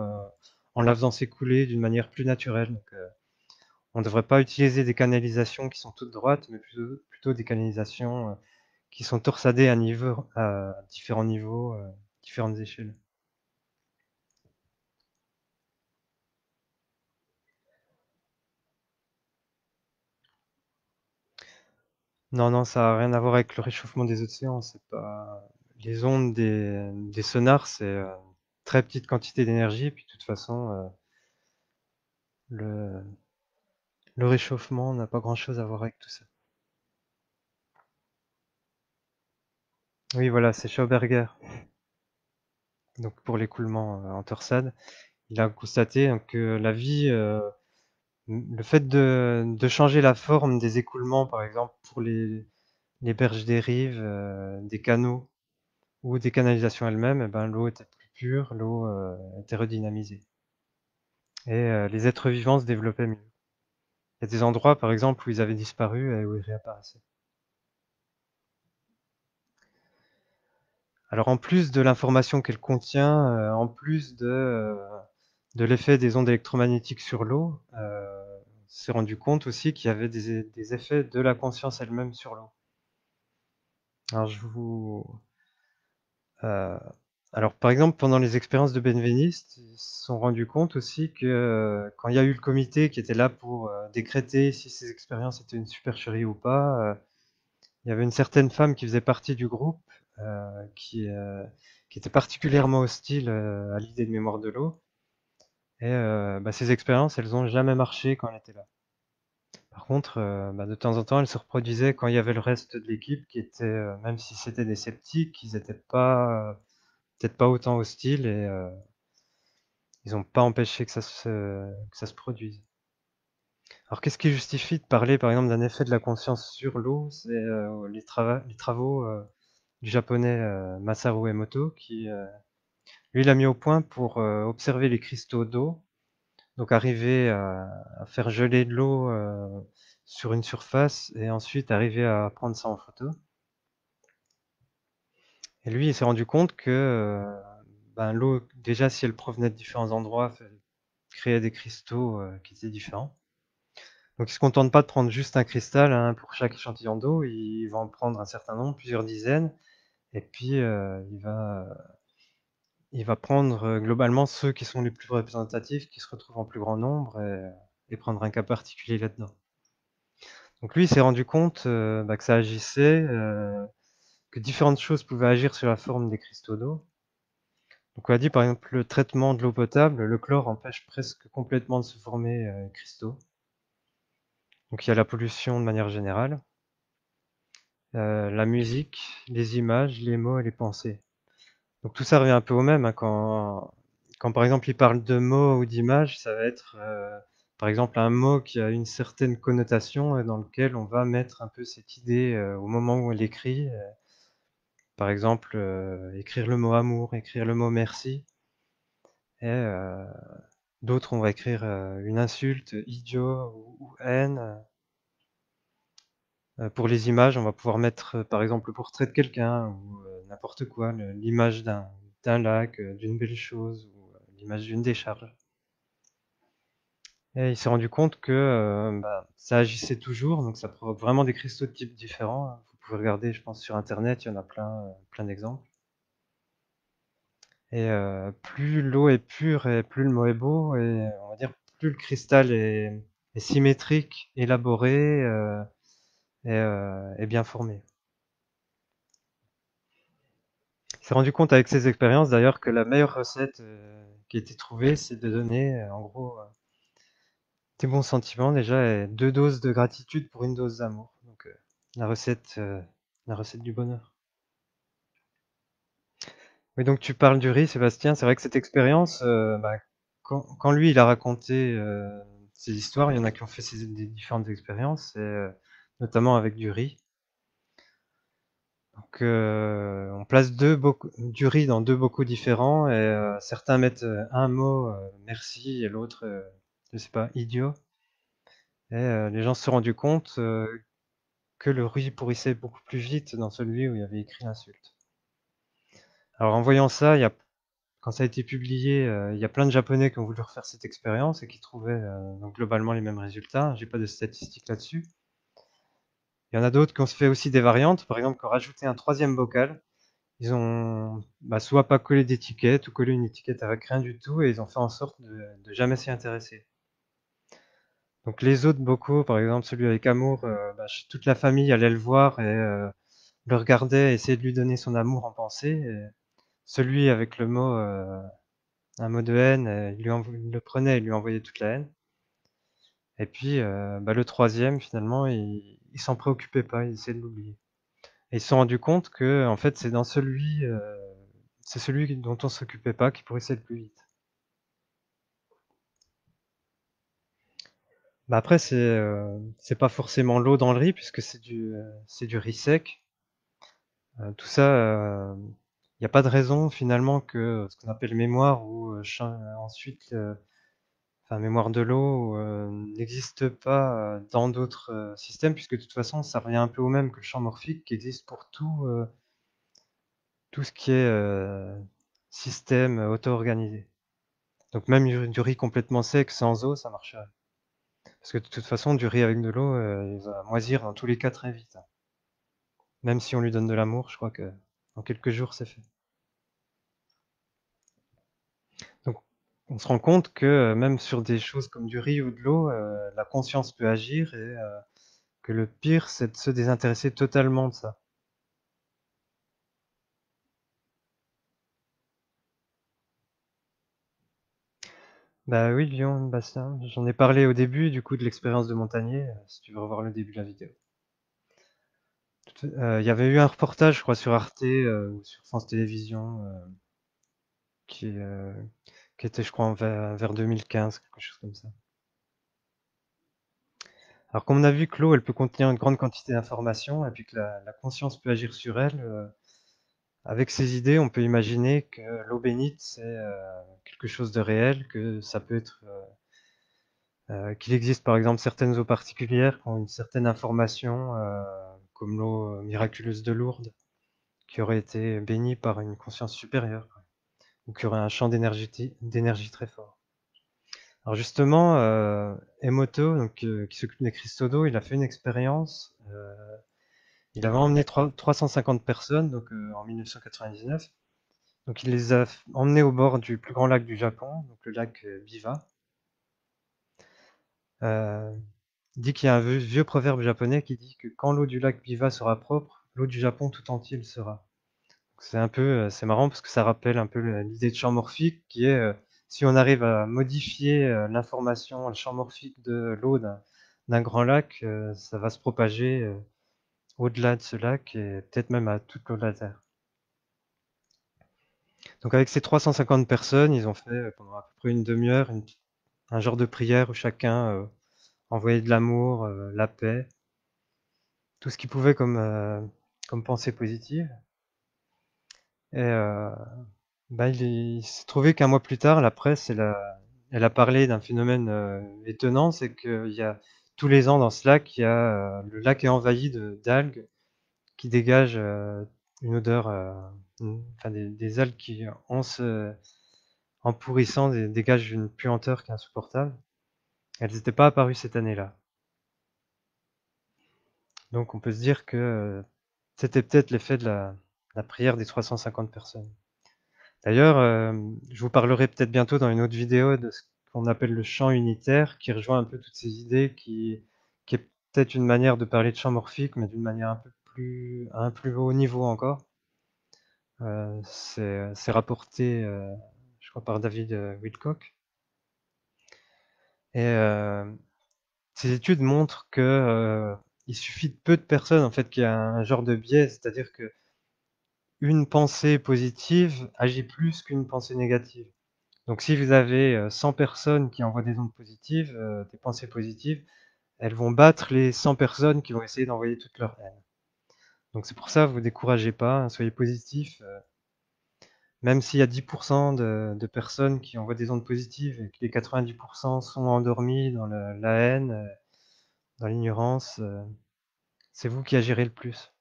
en la faisant s'écouler d'une manière plus naturelle. Donc, on ne devrait pas utiliser des canalisations qui sont toutes droites, mais plutôt des canalisations qui sont torsadées à différents niveaux, différentes échelles. Non, non, ça n'a rien à voir avec le réchauffement des océans. C'est pas les ondes des sonars, c'est très petite quantité d'énergie. Puis de toute façon, le, le réchauffement n'a pas grand-chose à voir avec tout ça. Oui, voilà, c'est Schauberger. Donc pour l'écoulement en torsade, il a constaté hein, que la vie, le fait de changer la forme des écoulements, par exemple pour les berges des rives, des canaux ou des canalisations elles-mêmes, eh ben, l'eau était plus pure, l'eau était redynamisée. Et les êtres vivants se développaient mieux. Il y a des endroits, par exemple, où ils avaient disparu et où ils réapparaissaient. Alors en plus de l'information qu'elle contient, en plus de l'effet des ondes électromagnétiques sur l'eau, on s'est rendu compte aussi qu'il y avait des effets de la conscience elle-même sur l'eau. Alors euh, alors par exemple pendant les expériences de Benveniste, ils se sont rendus compte aussi que quand il y a eu le comité qui était là pour décréter si ces expériences étaient une supercherie ou pas, il y avait une certaine femme qui faisait partie du groupe euh, qui, euh, qui était particulièrement hostile à l'idée de mémoire de l'eau. Et bah, ces expériences, elles ont jamais marché quand elle était là. Par contre, bah, de temps en temps, elles se reproduisaient quand il y avait le reste de l'équipe qui était, même si c'était des sceptiques, ils n'étaient pas, peut-être pas autant hostiles et ils n'ont pas empêché que ça se produise. Alors, qu'est-ce qui justifie de parler, par exemple, d'un effet de la conscience sur l'eau? C'est les travaux du japonais Masaru Emoto qui, lui, l'a mis au point pour observer les cristaux d'eau, donc arriver à faire geler de l'eau sur une surface et ensuite arriver à prendre ça en photo. Et lui, il s'est rendu compte que ben, l'eau, déjà, si elle provenait de différents endroits, créait des cristaux qui étaient différents. Donc ils se contentent pas de prendre juste un cristal, hein, pour chaque échantillon d'eau, ils vont en prendre un certain nombre, plusieurs dizaines, et puis il va prendre globalement ceux qui sont les plus représentatifs, qui se retrouvent en plus grand nombre, et prendre un cas particulier là-dedans. Donc lui, il s'est rendu compte que ça agissait, que différentes choses pouvaient agir sur la forme des cristaux d'eau. Donc on a dit par exemple le traitement de l'eau potable, le chlore empêche presque complètement de se former cristaux. Donc il y a la pollution de manière générale, la musique, les images, les mots et les pensées. Donc tout ça revient un peu au même, hein, quand par exemple il parle de mots ou d'images, ça va être par exemple un mot qui a une certaine connotation dans lequel on va mettre un peu cette idée au moment où on l'écrit. Par exemple, écrire le mot amour, écrire le mot merci, et d'autres on va écrire une insulte, idiot ou haine. Pour les images, on va pouvoir mettre par exemple le portrait de quelqu'un ou n'importe quoi, l'image d'un lac, d'une belle chose ou l'image d'une décharge. Et il s'est rendu compte que ça agissait toujours, donc ça provoque vraiment des cristaux de types différents, hein. Vous pouvez regarder, je pense, sur Internet, il y en a plein d'exemples. Et plus l'eau est pure et plus le mot est beau, et on va dire plus le cristal est symétrique, élaboré et bien formé. Il s'est rendu compte avec ses expériences d'ailleurs que la meilleure recette qui a été trouvée, c'est de donner en gros des bons sentiments déjà et 2 doses de gratitude pour une dose d'amour. Donc la recette, euh, la recette du bonheur. Oui, donc tu parles du riz, Sébastien. C'est vrai que cette expérience, quand lui il a raconté ses histoires, il y en a qui ont fait des différentes expériences, et, notamment avec du riz. Donc on place du riz dans deux bocaux différents, et certains mettent un mot merci et l'autre je sais pas idiot. Et les gens se sont rendus compte que le riz pourrissait beaucoup plus vite dans celui où il y avait écrit l'insulte. Alors en voyant ça, quand ça a été publié, il y a plein de Japonais qui ont voulu refaire cette expérience et qui trouvaient donc globalement les mêmes résultats. J'ai pas de statistiques là-dessus. Il y en a d'autres qui ont fait aussi des variantes, par exemple qui ont rajouté un troisième bocal. Ils ont soit pas collé d'étiquette ou collé une étiquette avec rien du tout, et ils ont fait en sorte de jamais s'y intéresser. Donc les autres bocaux, par exemple celui avec amour, toute la famille allait le voir et le regardait, essayait de lui donner son amour en pensée. Et celui avec un mot de haine, il le prenait et lui envoyait toute la haine. Et puis le troisième, finalement, il s'en préoccupait pas, il essayait de l'oublier. Et ils se sont rendus compte que en fait c'est celui dont on s'occupait pas qui pourrissait le plus vite. Après c'est pas forcément l'eau dans le riz puisque c'est du riz sec. Tout ça, il n'y a pas de raison finalement que ce qu'on appelle mémoire ou ensuite enfin mémoire de l'eau n'existe pas dans d'autres systèmes, puisque de toute façon ça revient un peu au même que le champ morphique qui existe pour tout ce qui est système auto-organisé. Donc même du riz complètement sec sans eau, ça marcherait. Parce que de toute façon, du riz avec de l'eau, il va moisir dans tous les cas très vite, hein. Même si on lui donne de l'amour, je crois que en quelques jours, c'est fait. Donc, on se rend compte que même sur des choses comme du riz ou de l'eau, la conscience peut agir, et que le pire, c'est de se désintéresser totalement de ça. Bah oui, Lyon, Bastien, j'en ai parlé au début du coup de l'expérience de Montagnier, si tu veux revoir le début de la vidéo. Il y avait eu un reportage, je crois, sur Arte ou sur France Télévisions qui, euh, qui était, je crois, vers 2015, quelque chose comme ça. Alors, comme on a vu que l'eau, elle peut contenir une grande quantité d'informations et puis que la conscience peut agir sur elle, avec ces idées, on peut imaginer que l'eau bénite, c'est quelque chose de réel, que ça peut être qu'il existe par exemple certaines eaux particulières qui ont une certaine information, comme l'eau miraculeuse de Lourdes, qui aurait été bénie par une conscience supérieure, ou qui aurait un champ d'énergie très fort. Alors justement, Emoto, donc, qui s'occupe des cristaux d'eau, il a fait une expérience. Il avait emmené 350 personnes donc, en 1999. Donc il les a emmenés au bord du plus grand lac du Japon, donc le lac Biwa. Euh, il dit qu'il y a un vieux proverbe japonais qui dit que quand l'eau du lac Biwa sera propre, l'eau du Japon tout entier le sera. C'est un peu, c'est marrant parce que ça rappelle un peu l'idée de champ morphique qui est si on arrive à modifier l'information, le champ morphique de l'eau d'un grand lac, ça va se propager au-delà de ce lac et peut-être même à toute l'eau de la Terre. Donc avec ces 350 personnes, ils ont fait pendant à peu près une demi-heure un genre de prière où chacun envoyait de l'amour, la paix, tout ce qu'il pouvait comme pensée positive. Et bah, il s'est trouvé qu'un mois plus tard, la presse, elle a parlé d'un phénomène étonnant, c'est qu'il y a tous les ans dans ce lac, le lac est envahi d'algues qui dégagent une odeur, enfin des algues qui, en pourrissant, dégagent une puanteur qui est insupportable. Elles n'étaient pas apparues cette année-là. Donc on peut se dire que c'était peut-être l'effet de la prière des 350 personnes. D'ailleurs, je vous parlerai peut-être bientôt dans une autre vidéo de ce qu'on appelle le chant unitaire, qui rejoint un peu toutes ces idées, qui est peut-être une manière de parler de chant morphique, mais d'une manière un peu plus, à un plus haut niveau encore. C'est rapporté, je crois, par David Wilcock. Et ces études montrent que il suffit de peu de personnes en fait qu'il y a un genre de biais, c'est-à-dire que une pensée positive agit plus qu'une pensée négative. Donc si vous avez 100 personnes qui envoient des ondes positives, des pensées positives, elles vont battre les 100 personnes qui vont essayer d'envoyer toute leur haine. Donc c'est pour ça, vous découragez pas, hein, soyez positifs. Même s'il y a 10% de personnes qui envoient des ondes positives et que les 90% sont endormis dans la haine, dans l'ignorance, c'est vous qui agirez le plus.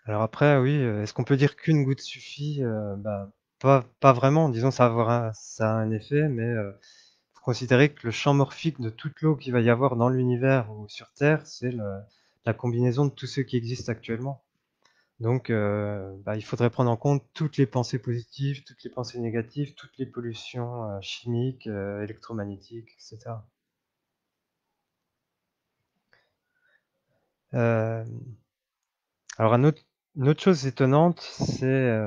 Alors après, oui, est-ce qu'on peut dire qu'une goutte suffit? Bah, pas vraiment. Disons, ça a un effet, mais faut considérer que le champ morphique de toute l'eau qu'il va y avoir dans l'univers ou sur Terre, c'est la combinaison de tous ceux qui existent actuellement. Donc, bah, il faudrait prendre en compte toutes les pensées positives, toutes les pensées négatives, toutes les pollutions chimiques, électromagnétiques, etc. Euh, alors, une autre chose étonnante, c'est,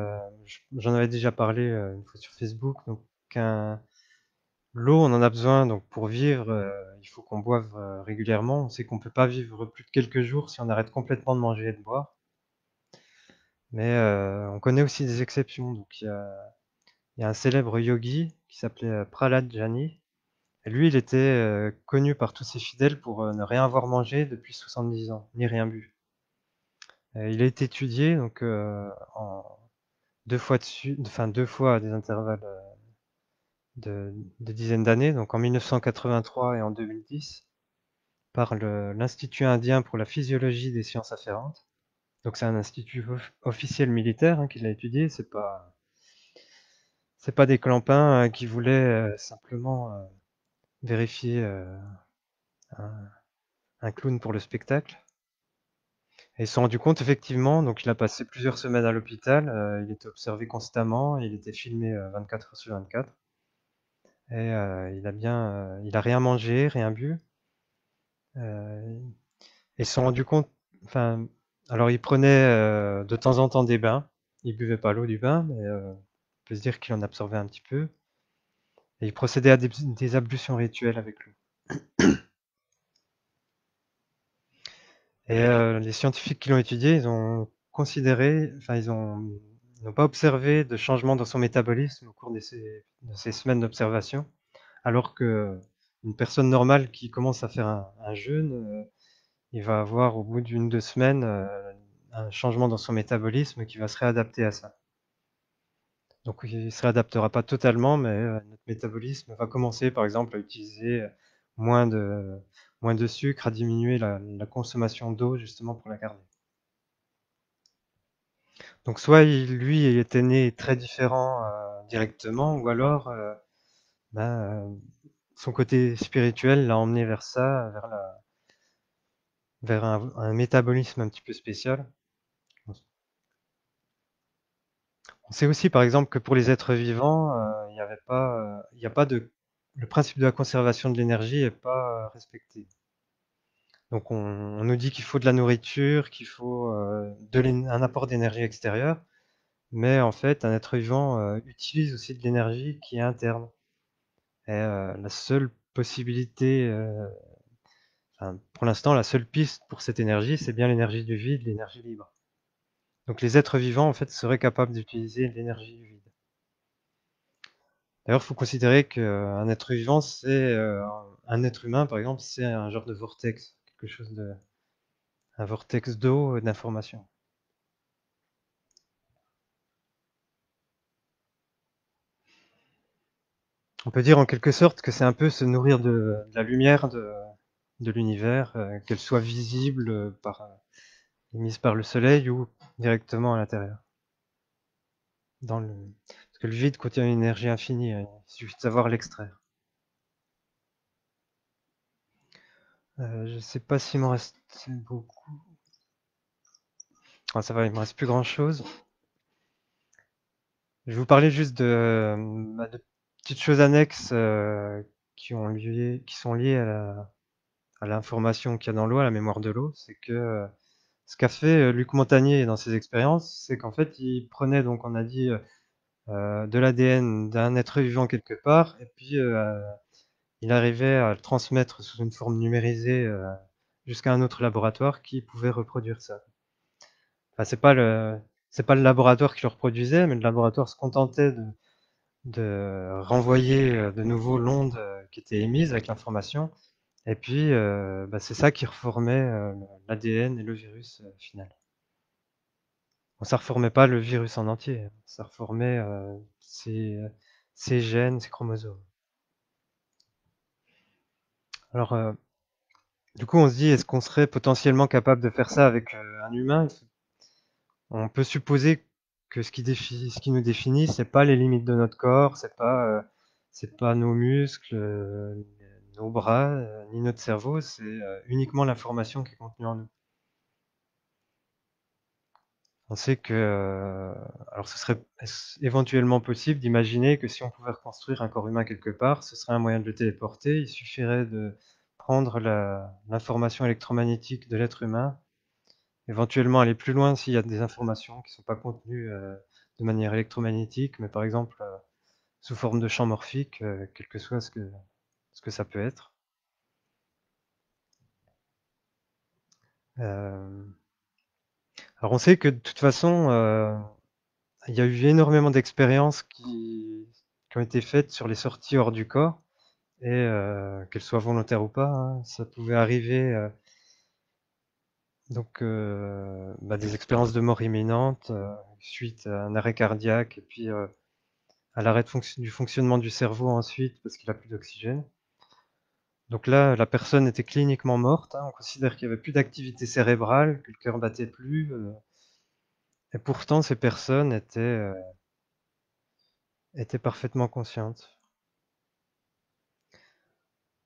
j'en avais déjà parlé une fois sur Facebook, donc l'eau, on en a besoin donc pour vivre, il faut qu'on boive régulièrement. On sait qu'on peut pas vivre plus de quelques jours si on arrête complètement de manger et de boire. Mais on connaît aussi des exceptions. Donc il y a un célèbre yogi qui s'appelait Prahlad Jani. Et lui, il était connu par tous ses fidèles pour ne rien avoir mangé depuis 70 ans, ni rien bu. Il a été étudié donc en deux fois à des intervalles de dizaines d'années, donc en 1983 et en 2010, par l'Institut indien pour la physiologie des sciences afférentes. Donc c'est un institut officiel militaire hein, qui l'a étudié. C'est pas des clampins qui voulaient simplement vérifier un, un clown pour le spectacle. Et ils se sont rendus compte effectivement. Donc il a passé plusieurs semaines à l'hôpital. Il était observé constamment. Il était filmé 24 heures sur 24. Et il a rien mangé, rien bu. Euh, et ils se sont rendus compte. Enfin, alors il prenait de temps en temps des bains. Il buvait pas l'eau du bain, mais on peut se dire qu'il en absorbait un petit peu. Et il procédait à des ablutions rituelles avec l'eau. Et les scientifiques qui l'ont étudié, ils ont considéré, enfin ils n'ont pas observé de changement dans son métabolisme au cours de ces semaines d'observation, alors que une personne normale qui commence à faire un jeûne, il va avoir au bout d'une 2 semaines un changement dans son métabolisme qui va se réadapter à ça. Donc il se réadaptera pas totalement, mais notre métabolisme va commencer par exemple à utiliser moins de, moins de sucre, à diminuer la consommation d'eau justement pour la garder. Donc soit lui il était né très différent directement, ou alors son côté spirituel l'a emmené vers ça, vers un métabolisme un petit peu spécial. On sait aussi, par exemple, que pour les êtres vivants, il y a pas de, le principe de la conservation de l'énergie est pas respecté. Donc on nous dit qu'il faut de la nourriture, qu'il faut un apport d'énergie extérieure, mais en fait, un être vivant utilise aussi de l'énergie qui est interne. Et la seule possibilité, enfin, pour l'instant, la seule piste pour cette énergie, c'est bien l'énergie du vide, l'énergie libre. Donc les êtres vivants, en fait, seraient capables d'utiliser l'énergie du vide. D'ailleurs, il faut considérer qu'un être vivant, c'est un être humain, par exemple, c'est un genre de vortex, quelque chose de, un vortex d'eau et d'information. On peut dire en quelque sorte que c'est un peu se nourrir de la lumière de l'univers, qu'elle soit visible émise par le soleil ou directement à l'intérieur. Parce que le vide contient une énergie infinie, il suffit de savoir l'extraire. Je ne sais pas s'il m'en reste beaucoup. Ah, ça va, il me reste plus grand chose. Je vais vous parler juste de petites choses annexes qui sont liées à l'information qu'il y a dans l'eau, à la mémoire de l'eau. C'est que ce qu'a fait Luc Montagnier dans ses expériences, c'est qu'en fait, il prenait, donc on a dit, de l'ADN d'un être vivant quelque part, et puis il arrivait à le transmettre sous une forme numérisée jusqu'à un autre laboratoire qui pouvait reproduire ça. Enfin, c'est pas le laboratoire qui le reproduisait, mais le laboratoire se contentait de renvoyer de nouveau l'onde qui était émise avec l'information. Et puis, c'est ça qui reformait l'ADN et le virus final. Bon, ça reformait pas le virus en entier, hein. Ça reformait ses gènes, ses chromosomes. Alors, du coup, on se dit, est-ce qu'on serait potentiellement capable de faire ça avec un humain? On peut supposer que ce qui nous définit, c'est pas les limites de notre corps, c'est pas nos muscles, nos bras, ni notre cerveau, c'est uniquement l'information qui est contenue en nous. On sait que, alors ce serait éventuellement possible d'imaginer que si on pouvait reconstruire un corps humain quelque part, ce serait un moyen de le téléporter. Il suffirait de prendre l'information électromagnétique de l'être humain, éventuellement aller plus loin s'il y a des informations qui ne sont pas contenues de manière électromagnétique, mais par exemple sous forme de champ morphique, quel que soit ce que ça peut être. Euh, alors on sait que de toute façon, il y a eu énormément d'expériences qui ont été faites sur les sorties hors du corps, et qu'elles soient volontaires ou pas, hein, ça pouvait arriver. Donc, des expériences de mort imminente suite à un arrêt cardiaque, et puis à l'arrêt du fonctionnement du cerveau ensuite parce qu'il a plus d'oxygène. Donc là, la personne était cliniquement morte, hein, on considère qu'il n'y avait plus d'activité cérébrale, que le cœur battait plus, et pourtant ces personnes étaient parfaitement conscientes.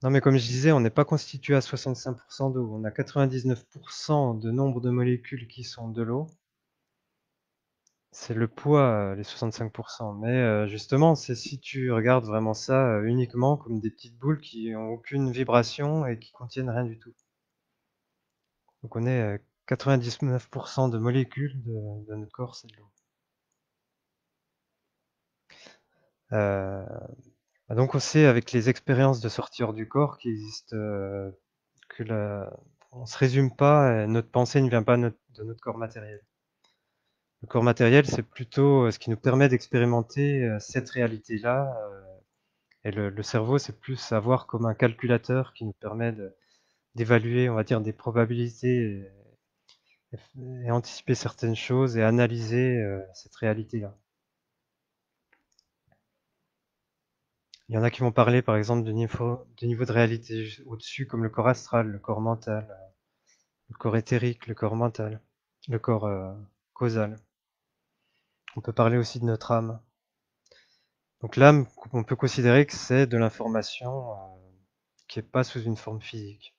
Non, mais comme je disais, on n'est pas constitué à 65% d'eau. On a 99% de nombre de molécules qui sont de l'eau. C'est le poids, les 65%. Mais justement, c'est si tu regardes vraiment ça uniquement comme des petites boules qui ont aucune vibration et qui contiennent rien du tout. Donc on est 99% de molécules de notre corps, c'est de l'eau. Euh, donc on sait avec les expériences de sortie hors du corps qu'il existe que on se résume pas, notre pensée ne vient pas de notre corps matériel. Le corps matériel, c'est plutôt ce qui nous permet d'expérimenter cette réalité-là. Et le cerveau, c'est plus savoir comme un calculateur qui nous permet d'évaluer, on va dire, des probabilités et anticiper certaines choses et analyser cette réalité-là. Il y en a qui vont parler, par exemple, du niveau de réalité au-dessus, comme le corps astral, le corps mental, le corps éthérique, le corps mental, le corps causal. On peut parler aussi de notre âme. Donc l'âme, on peut considérer que c'est de l'information qui est pas sous une forme physique.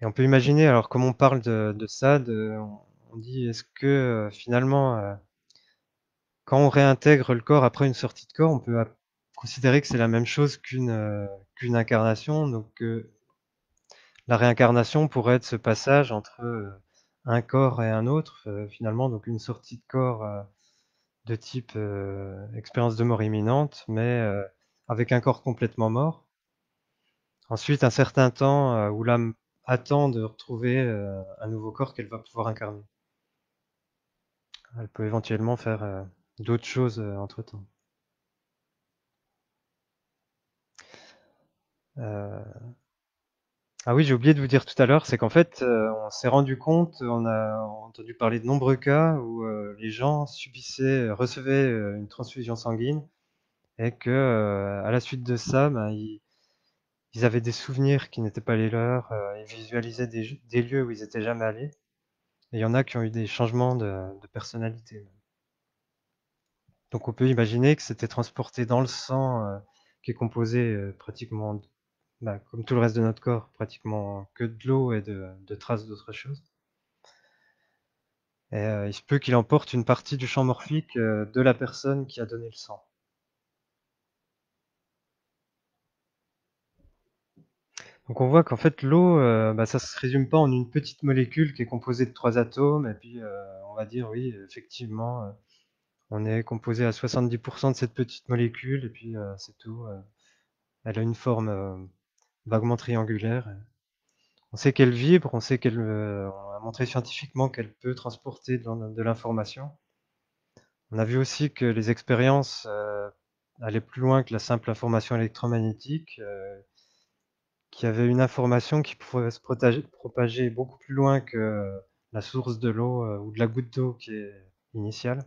Et on peut imaginer, alors comme on parle de ça, on dit est-ce que finalement, quand on réintègre le corps après une sortie de corps, on peut considérer que c'est la même chose qu'une incarnation. Donc la réincarnation pourrait être ce passage entre un corps et un autre, finalement, donc une sortie de corps de type expérience de mort imminente, mais avec un corps complètement mort. Ensuite, un certain temps où l'âme attend de retrouver un nouveau corps qu'elle va pouvoir incarner. Elle peut éventuellement faire d'autres choses entre-temps. Euh, Ah oui, j'ai oublié de vous dire tout à l'heure, c'est qu'en fait, on s'est rendu compte, on a entendu parler de nombreux cas où les gens recevaient une transfusion sanguine et que, à la suite de ça, ben, ils avaient des souvenirs qui n'étaient pas les leurs, ils visualisaient des lieux où ils étaient jamais allés. Et il y en a qui ont eu des changements de personnalité. Donc on peut imaginer que c'était transporté dans le sang, qui est composé pratiquement, bah, comme tout le reste de notre corps, pratiquement que de l'eau et de traces d'autres choses. Et il se peut qu'il emporte une partie du champ morphique de la personne qui a donné le sang. Donc on voit qu'en fait l'eau, bah, ça se résume pas en une petite molécule qui est composée de 3 atomes, et puis on va dire oui, effectivement, on est composé à 70% de cette petite molécule, et puis c'est tout. Elle a une forme vaguement triangulaire. On sait qu'elle vibre, on sait on a montré scientifiquement qu'elle peut transporter de l'information. On a vu aussi que les expériences allaient plus loin que la simple information électromagnétique, qu'il y avait une information qui pouvait se propager beaucoup plus loin que la source de l'eau ou de la goutte d'eau qui est initiale.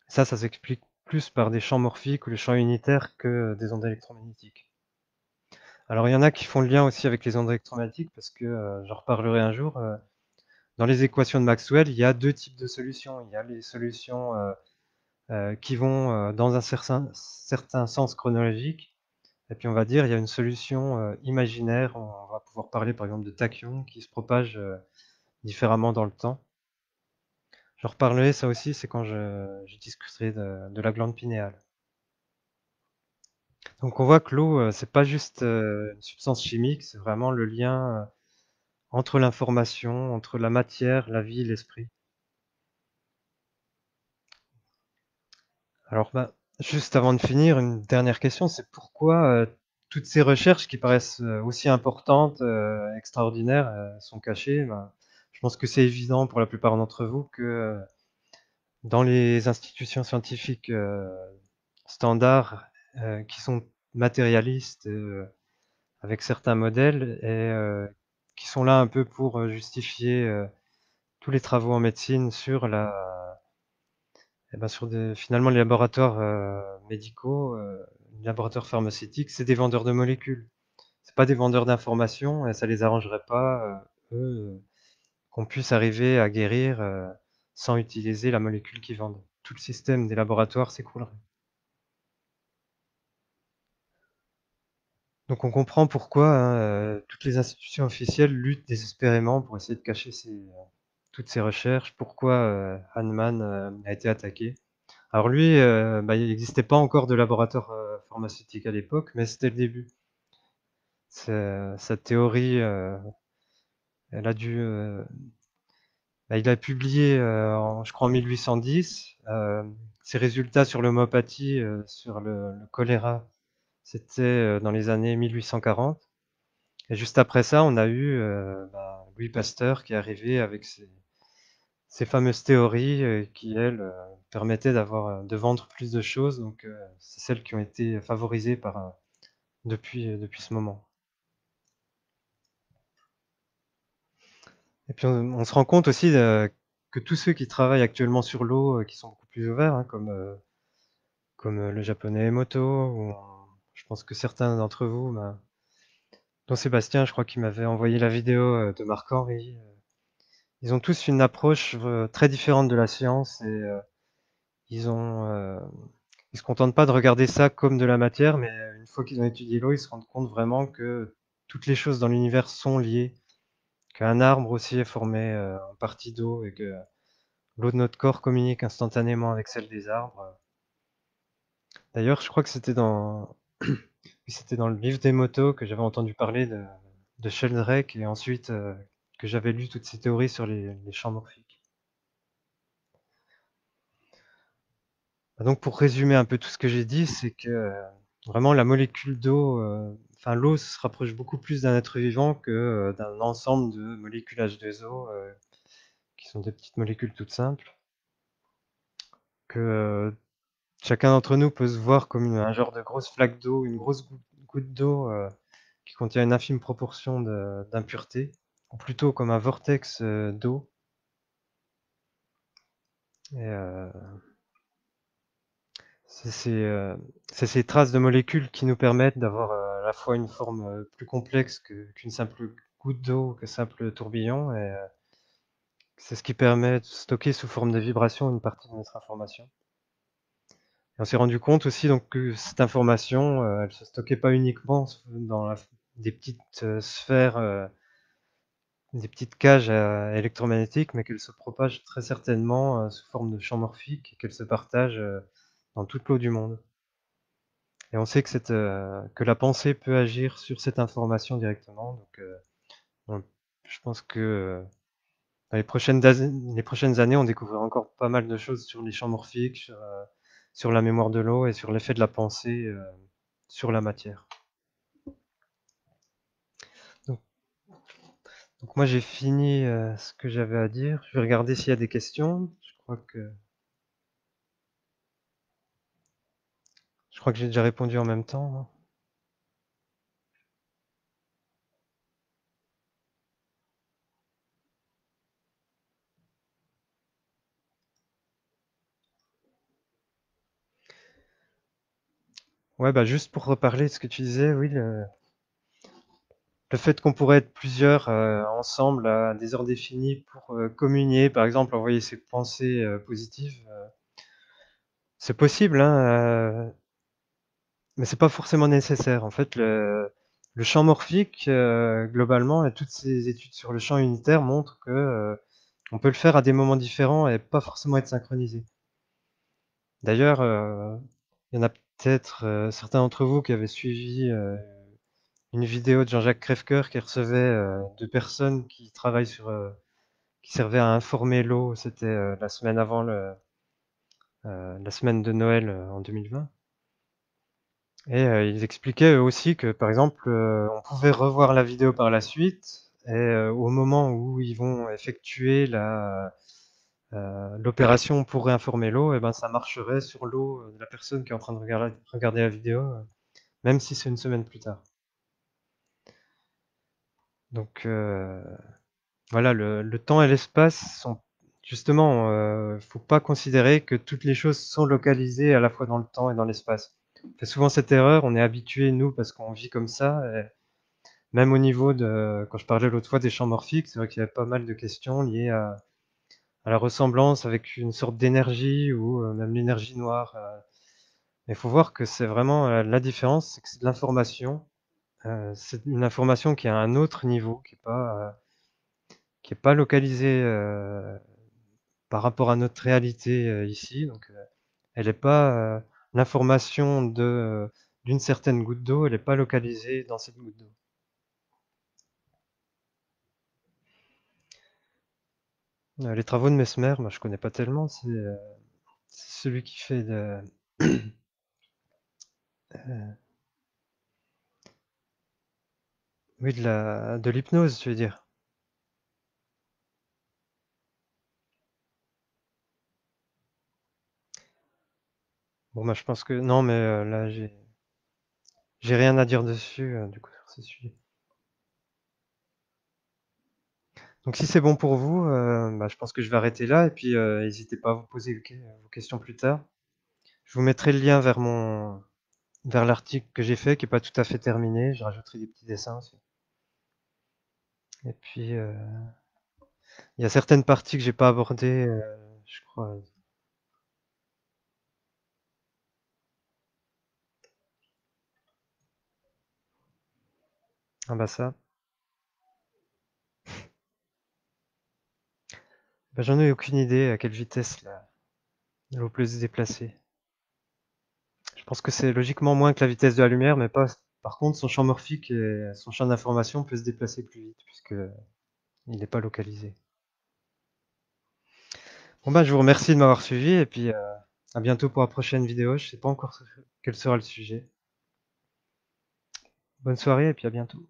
Ça s'explique plus par des champs morphiques ou les champs unitaires que des ondes électromagnétiques. Alors il y en a qui font le lien aussi avec les ondes électromagnétiques parce que j'en reparlerai un jour. Dans les équations de Maxwell, il y a deux types de solutions. Il y a les solutions qui vont dans un certain sens chronologique. Et puis on va dire, il y a une solution imaginaire. On va pouvoir parler par exemple de tachyons qui se propagent différemment dans le temps. Je reparlerai ça aussi, c'est quand je discuterai de la glande pinéale. Donc on voit que l'eau, c'est pas juste une substance chimique, c'est vraiment le lien entre l'information, entre la matière, la vie et l'esprit. Alors, bah, juste avant de finir, une dernière question, c'est pourquoi toutes ces recherches qui paraissent aussi importantes, extraordinaires, sont cachées. Bah, je pense que c'est évident pour la plupart d'entre vous que dans les institutions scientifiques standards, qui sont matérialistes, avec certains modèles, et qui sont là un peu pour justifier tous les travaux en médecine sur finalement les laboratoires médicaux, les laboratoires pharmaceutiques, c'est des vendeurs de molécules. C'est pas des vendeurs d'informations et ça les arrangerait pas, eux, qu'on puisse arriver à guérir sans utiliser la molécule qu'ils vendent. Tout le système des laboratoires s'écroulerait. Donc on comprend pourquoi hein, toutes les institutions officielles luttent désespérément pour essayer de cacher toutes ces recherches, pourquoi Hahnemann a été attaqué. Alors lui, bah, il n'existait pas encore de laboratoire pharmaceutique à l'époque, mais c'était le début. Sa théorie, elle a dû, bah, il a publié, je crois en 1810, ses résultats sur l'homéopathie, sur le choléra, c'était dans les années 1840. Et juste après ça, on a eu bah, Louis Pasteur qui est arrivé avec ces fameuses théories qui, elles, permettaient de vendre plus de choses. Donc, c'est celles qui ont été favorisées depuis ce moment. Et puis, on se rend compte aussi que tous ceux qui travaillent actuellement sur l'eau, qui sont beaucoup plus ouverts, hein, comme le japonais Emoto, je pense que certains d'entre vous, dont Sébastien, je crois qu'il m'avait envoyé la vidéo de Marc-Henri. ils ont tous une approche très différente de la science et ils ont, ils se contentent pas de regarder ça comme de la matière, mais une fois qu'ils ont étudié l'eau, ils se rendent compte vraiment que toutes les choses dans l'univers sont liées, qu'un arbre aussi est formé en partie d'eau et que l'eau de notre corps communique instantanément avec celle des arbres. D'ailleurs, je crois que c'était dans le livre des motos que j'avais entendu parler de Sheldrake et ensuite que j'avais lu toutes ces théories sur les champs morphiques. Donc pour résumer un peu tout ce que j'ai dit, c'est que vraiment la molécule d'eau, enfin l'eau se rapproche beaucoup plus d'un être vivant que d'un ensemble de molécules H2O qui sont des petites molécules toutes simples, que chacun d'entre nous peut se voir comme un genre de grosse flaque d'eau, une grosse goutte d'eau qui contient une infime proportion d'impuretés, ou plutôt comme un vortex d'eau. Et c'est ces traces de molécules qui nous permettent d'avoir à la fois une forme plus complexe qu'une simple goutte d'eau, qu'un simple tourbillon, et c'est ce qui permet de stocker sous forme de vibration une partie de notre information. Et on s'est rendu compte aussi donc que cette information, elle se stockait pas uniquement dans des petites sphères, des petites cages électromagnétiques, mais qu'elle se propage très certainement sous forme de champs morphiques et qu'elle se partage dans toute l'eau du monde. Et on sait que que la pensée peut agir sur cette information directement. Donc, je pense que dans les prochaines années, on découvrira encore pas mal de choses sur les champs morphiques, sur la mémoire de l'eau et sur l'effet de la pensée sur la matière. Donc, donc moi, j'ai fini ce que j'avais à dire. Je vais regarder s'il y a des questions. Je crois que j'ai déjà répondu en même temps, hein. Ouais, bah juste pour reparler de ce que tu disais, oui, le fait qu'on pourrait être plusieurs ensemble à des heures définies pour communier, par exemple, envoyer ses pensées positives, c'est possible, hein, mais c'est pas forcément nécessaire. En fait, le champ morphique, globalement, et toutes ces études sur le champ unitaire montrent que on peut le faire à des moments différents et pas forcément être synchronisé. D'ailleurs, il y en a peut-être certains d'entre vous qui avaient suivi une vidéo de Jean-Jacques Crèvecoeur qui recevait deux personnes qui travaillent qui servait à informer l'eau. C'était la semaine avant la semaine de Noël en 2020. Et ils expliquaient eux aussi que, par exemple, on pouvait revoir la vidéo par la suite, et au moment où ils vont effectuer l'opération pour réinformer l'eau, et ben ça marcherait sur l'eau de la personne qui est en train de regarder la vidéo, même si c'est une semaine plus tard. Donc voilà, le temps et l'espace sont justement, faut pas considérer que toutes les choses sont localisées à la fois dans le temps et dans l'espace. On fait souvent cette erreur, on est habitué nous parce qu'on vit comme ça. Et même au niveau de, quand je parlais l'autre fois des champs morphiques, c'est vrai qu'il y a pas mal de questions liées à la ressemblance avec une sorte d'énergie ou même l'énergie noire. Mais il faut voir que c'est vraiment la différence, c'est que c'est de l'information. C'est une information qui a un autre niveau, qui est pas localisée par rapport à notre réalité ici. Donc, elle n'est pas l'information d'une certaine goutte d'eau, elle n'est pas localisée dans cette goutte d'eau. Les travaux de Mesmer, moi je connais pas tellement. C'est celui qui fait oui, de l'hypnose, tu veux dire. Bon, moi je pense que non, mais là j'ai rien à dire dessus du coup sur ce sujet. Donc si c'est bon pour vous, bah, je pense que je vais arrêter là et puis n'hésitez pas à vous poser vos questions plus tard. Je vous mettrai le lien vers l'article que j'ai fait, qui est pas tout à fait terminé. Je rajouterai des petits dessins aussi. Et puis Il y a certaines parties que j'ai pas abordées, je crois. Ah bah ça, bah j'en ai aucune idée à quelle vitesse l'eau peut se déplacer. Je pense que c'est logiquement moins que la vitesse de la lumière, mais pas. Par contre, son champ morphique et son champ d'information peut se déplacer plus vite puisque il n'est pas localisé. Bon bah je vous remercie de m'avoir suivi et puis à bientôt pour la prochaine vidéo. Je sais pas encore quel sera le sujet. Bonne soirée et puis à bientôt.